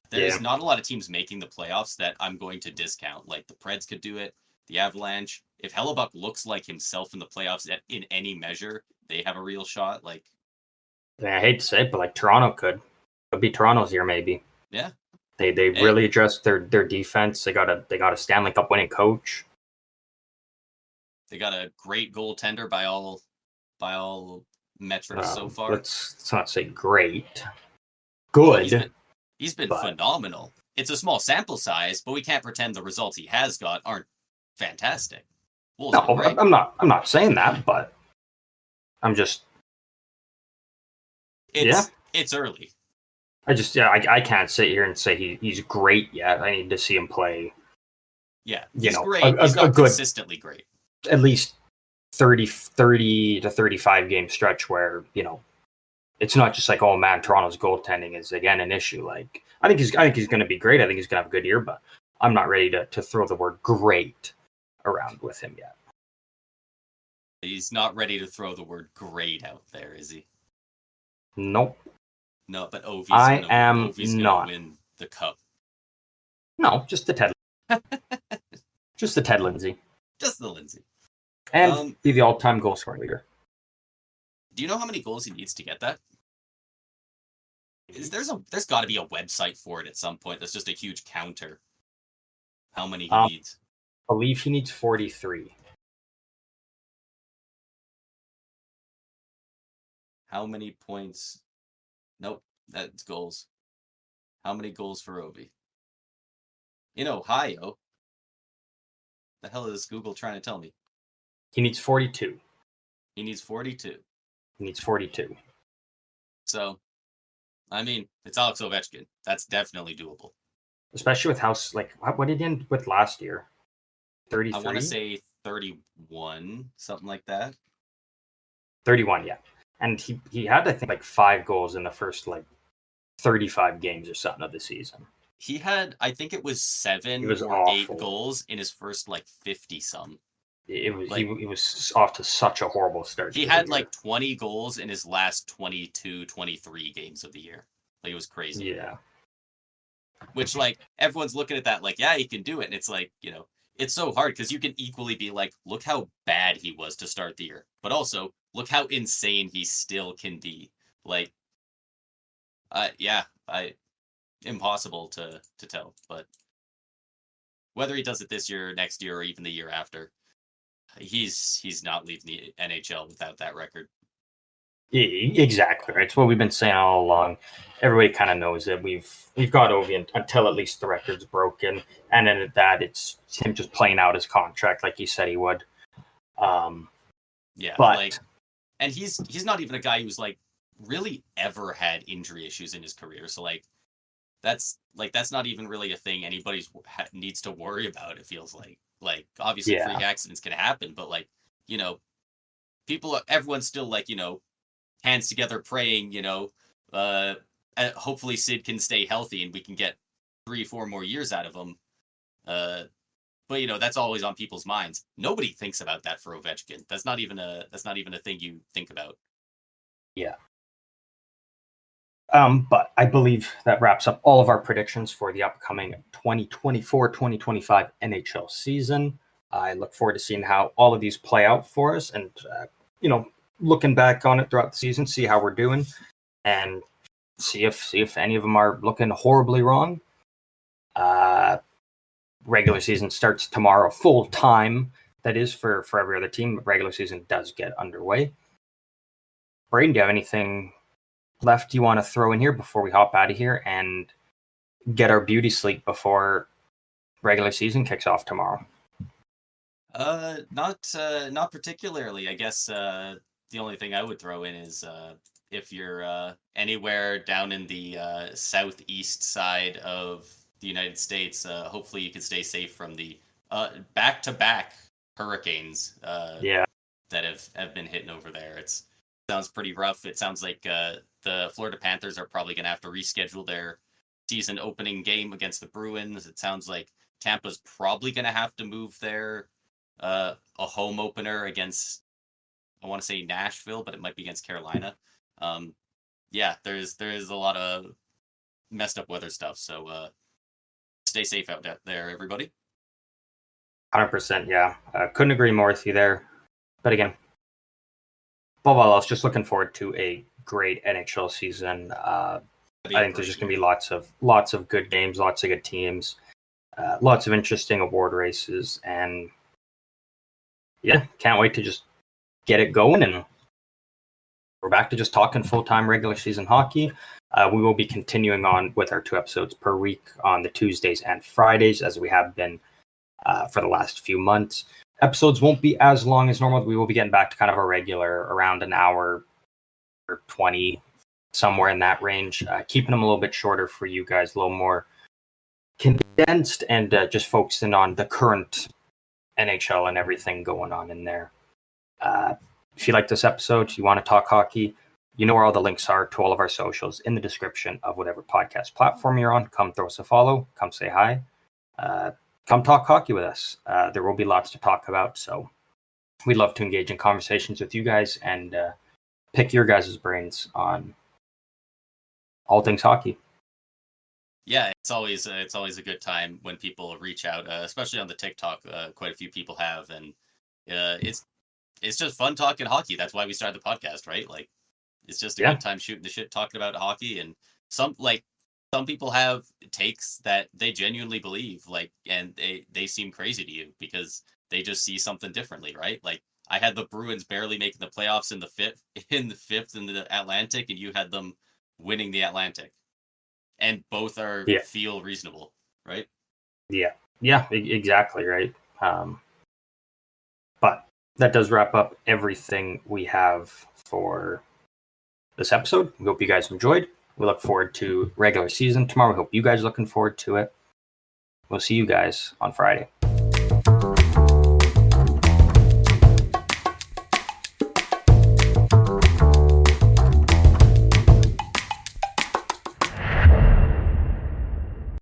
there's not a lot of teams making the playoffs that I'm going to discount. Like, the Preds could do it, the Avalanche. If Hellebuck looks like himself in the playoffs in any measure, they have a real shot. Like, I hate to say it, but like Toronto could be Toronto's year, maybe. Yeah, they really addressed their defense. They got a Stanley Cup winning coach. They got a great goaltender by all metrics so far. Let's not say great. Good. Well, he's been phenomenal. It's a small sample size, but we can't pretend the results he has got aren't fantastic. No, I'm not saying that, but I'm just. It's early. I can't sit here and say he's great yet. I need to see him play. Yeah, he's great. He's not consistently great. At least 30 to 35 game stretch where, it's not just like, oh man, Toronto's goaltending is again an issue. Like, I think he's going to be great. I think he's going to have a good year, but I'm not ready to throw the word great around with him yet. He's not ready to throw the word great out there, is he? Nope. No, but Ovi's gonna win the cup. No, just the Ted. Just the Ted Lindsay. Just the Lindsay. And be the all-time goal scoring leader. Do you know how many goals he needs to get that? There's got to be a website for it at some point. That's just a huge counter. How many he needs? I believe he needs 43. How many points? Nope, that's goals. How many goals for Ovi? In Ohio? The hell is Google trying to tell me? He needs 42. He needs 42. He needs 42. So, I mean, it's Alex Ovechkin. That's definitely doable. Especially with how, what did he end with last year? 33? I want to say 31, something like that. 31, yeah. And he had, I think, 5 goals in the first, 35 games or something of the season. He had, I think it was 7 or awful. 8 goals in his first, 50-some. He was off to such a horrible start. He had 20 goals in his last 22, 23 games of the year. It was crazy. Yeah. Which everyone's looking at that yeah, he can do it. And it's it's so hard because you can equally be look how bad he was to start the year, but also look how insane he still can be. Impossible to tell. But whether he does it this year, next year, or even the year after, he's not leaving the NHL without that record. Exactly right. It's what we've been saying all along. Everybody kind of knows it. We've got Ovi until at least the record's broken, and then at that, it's him just playing out his contract like he said he would. Yeah, but and he's not even a guy who's really ever had injury issues in his career. So that's not even really a thing anybody needs to worry about. It feels obviously freak accidents can happen, but everyone's still hands together praying, hopefully Sid can stay healthy and we can get 3-4 more years out of him. But that's always on people's minds. Nobody thinks about that for Ovechkin. That's not even a thing you think about. Yeah. But I believe that wraps up all of our predictions for the upcoming 2024-2025 NHL season. I look forward to seeing how all of these play out for us and, looking back on it throughout the season, see how we're doing and see if any of them are looking horribly wrong. Regular season starts tomorrow full time. That is for every other team. Regular season does get underway. Braden, do you have anything left you want to throw in here before we hop out of here and get our beauty sleep before regular season kicks off tomorrow? Not particularly. I guess the only thing I would throw in is if you're anywhere down in the southeast side of the United States, hopefully you can stay safe from the back-to-back hurricanes that have been hitting over there. It sounds pretty rough. It sounds like the Florida Panthers are probably going to have to reschedule their season opening game against the Bruins. It sounds like Tampa's probably going to have to move their a home opener against, I want to say Nashville, but it might be against Carolina. There's a lot of messed up weather stuff. So stay safe out there, everybody. 100%. Yeah, couldn't agree more with you there. But again, above all else, just looking forward to a great NHL season. I think there's just going to be lots of good games, lots of good teams, lots of interesting award races, and yeah, can't wait to just get it going. And we're back to just talking full-time regular season hockey. We will be continuing on with our 2 episodes per week on the Tuesdays and Fridays, as we have been for the last few months. Episodes won't be as long as normal. We will be getting back to kind of a regular, around an hour or 20, somewhere in that range. Keeping them a little bit shorter for you guys, a little more condensed, and just focusing on the current NHL and everything going on in there. If you like this episode, you want to talk hockey, you know where all the links are to all of our socials in the description of whatever podcast platform you're on. Come throw us a follow. Come say hi. Come talk hockey with us. There will be lots to talk about, so we'd love to engage in conversations with you guys and pick your guys' brains on all things hockey. Yeah, it's always a good time when people reach out, especially on the TikTok. Quite a few people have, and it's just fun talking hockey. That's why we started the podcast, right? Like, it's just a good time shooting the shit, talking about hockey. And some people have takes that they genuinely believe, and they seem crazy to you because they just see something differently, right? Like, I had the Bruins barely making the playoffs in the fifth in the Atlantic, and you had them winning the Atlantic. And both feel reasonable, right? Yeah, exactly, right. But that does wrap up everything we have for this episode. We hope you guys enjoyed. We look forward to regular season tomorrow. We hope you guys are looking forward to it. We'll see you guys on Friday.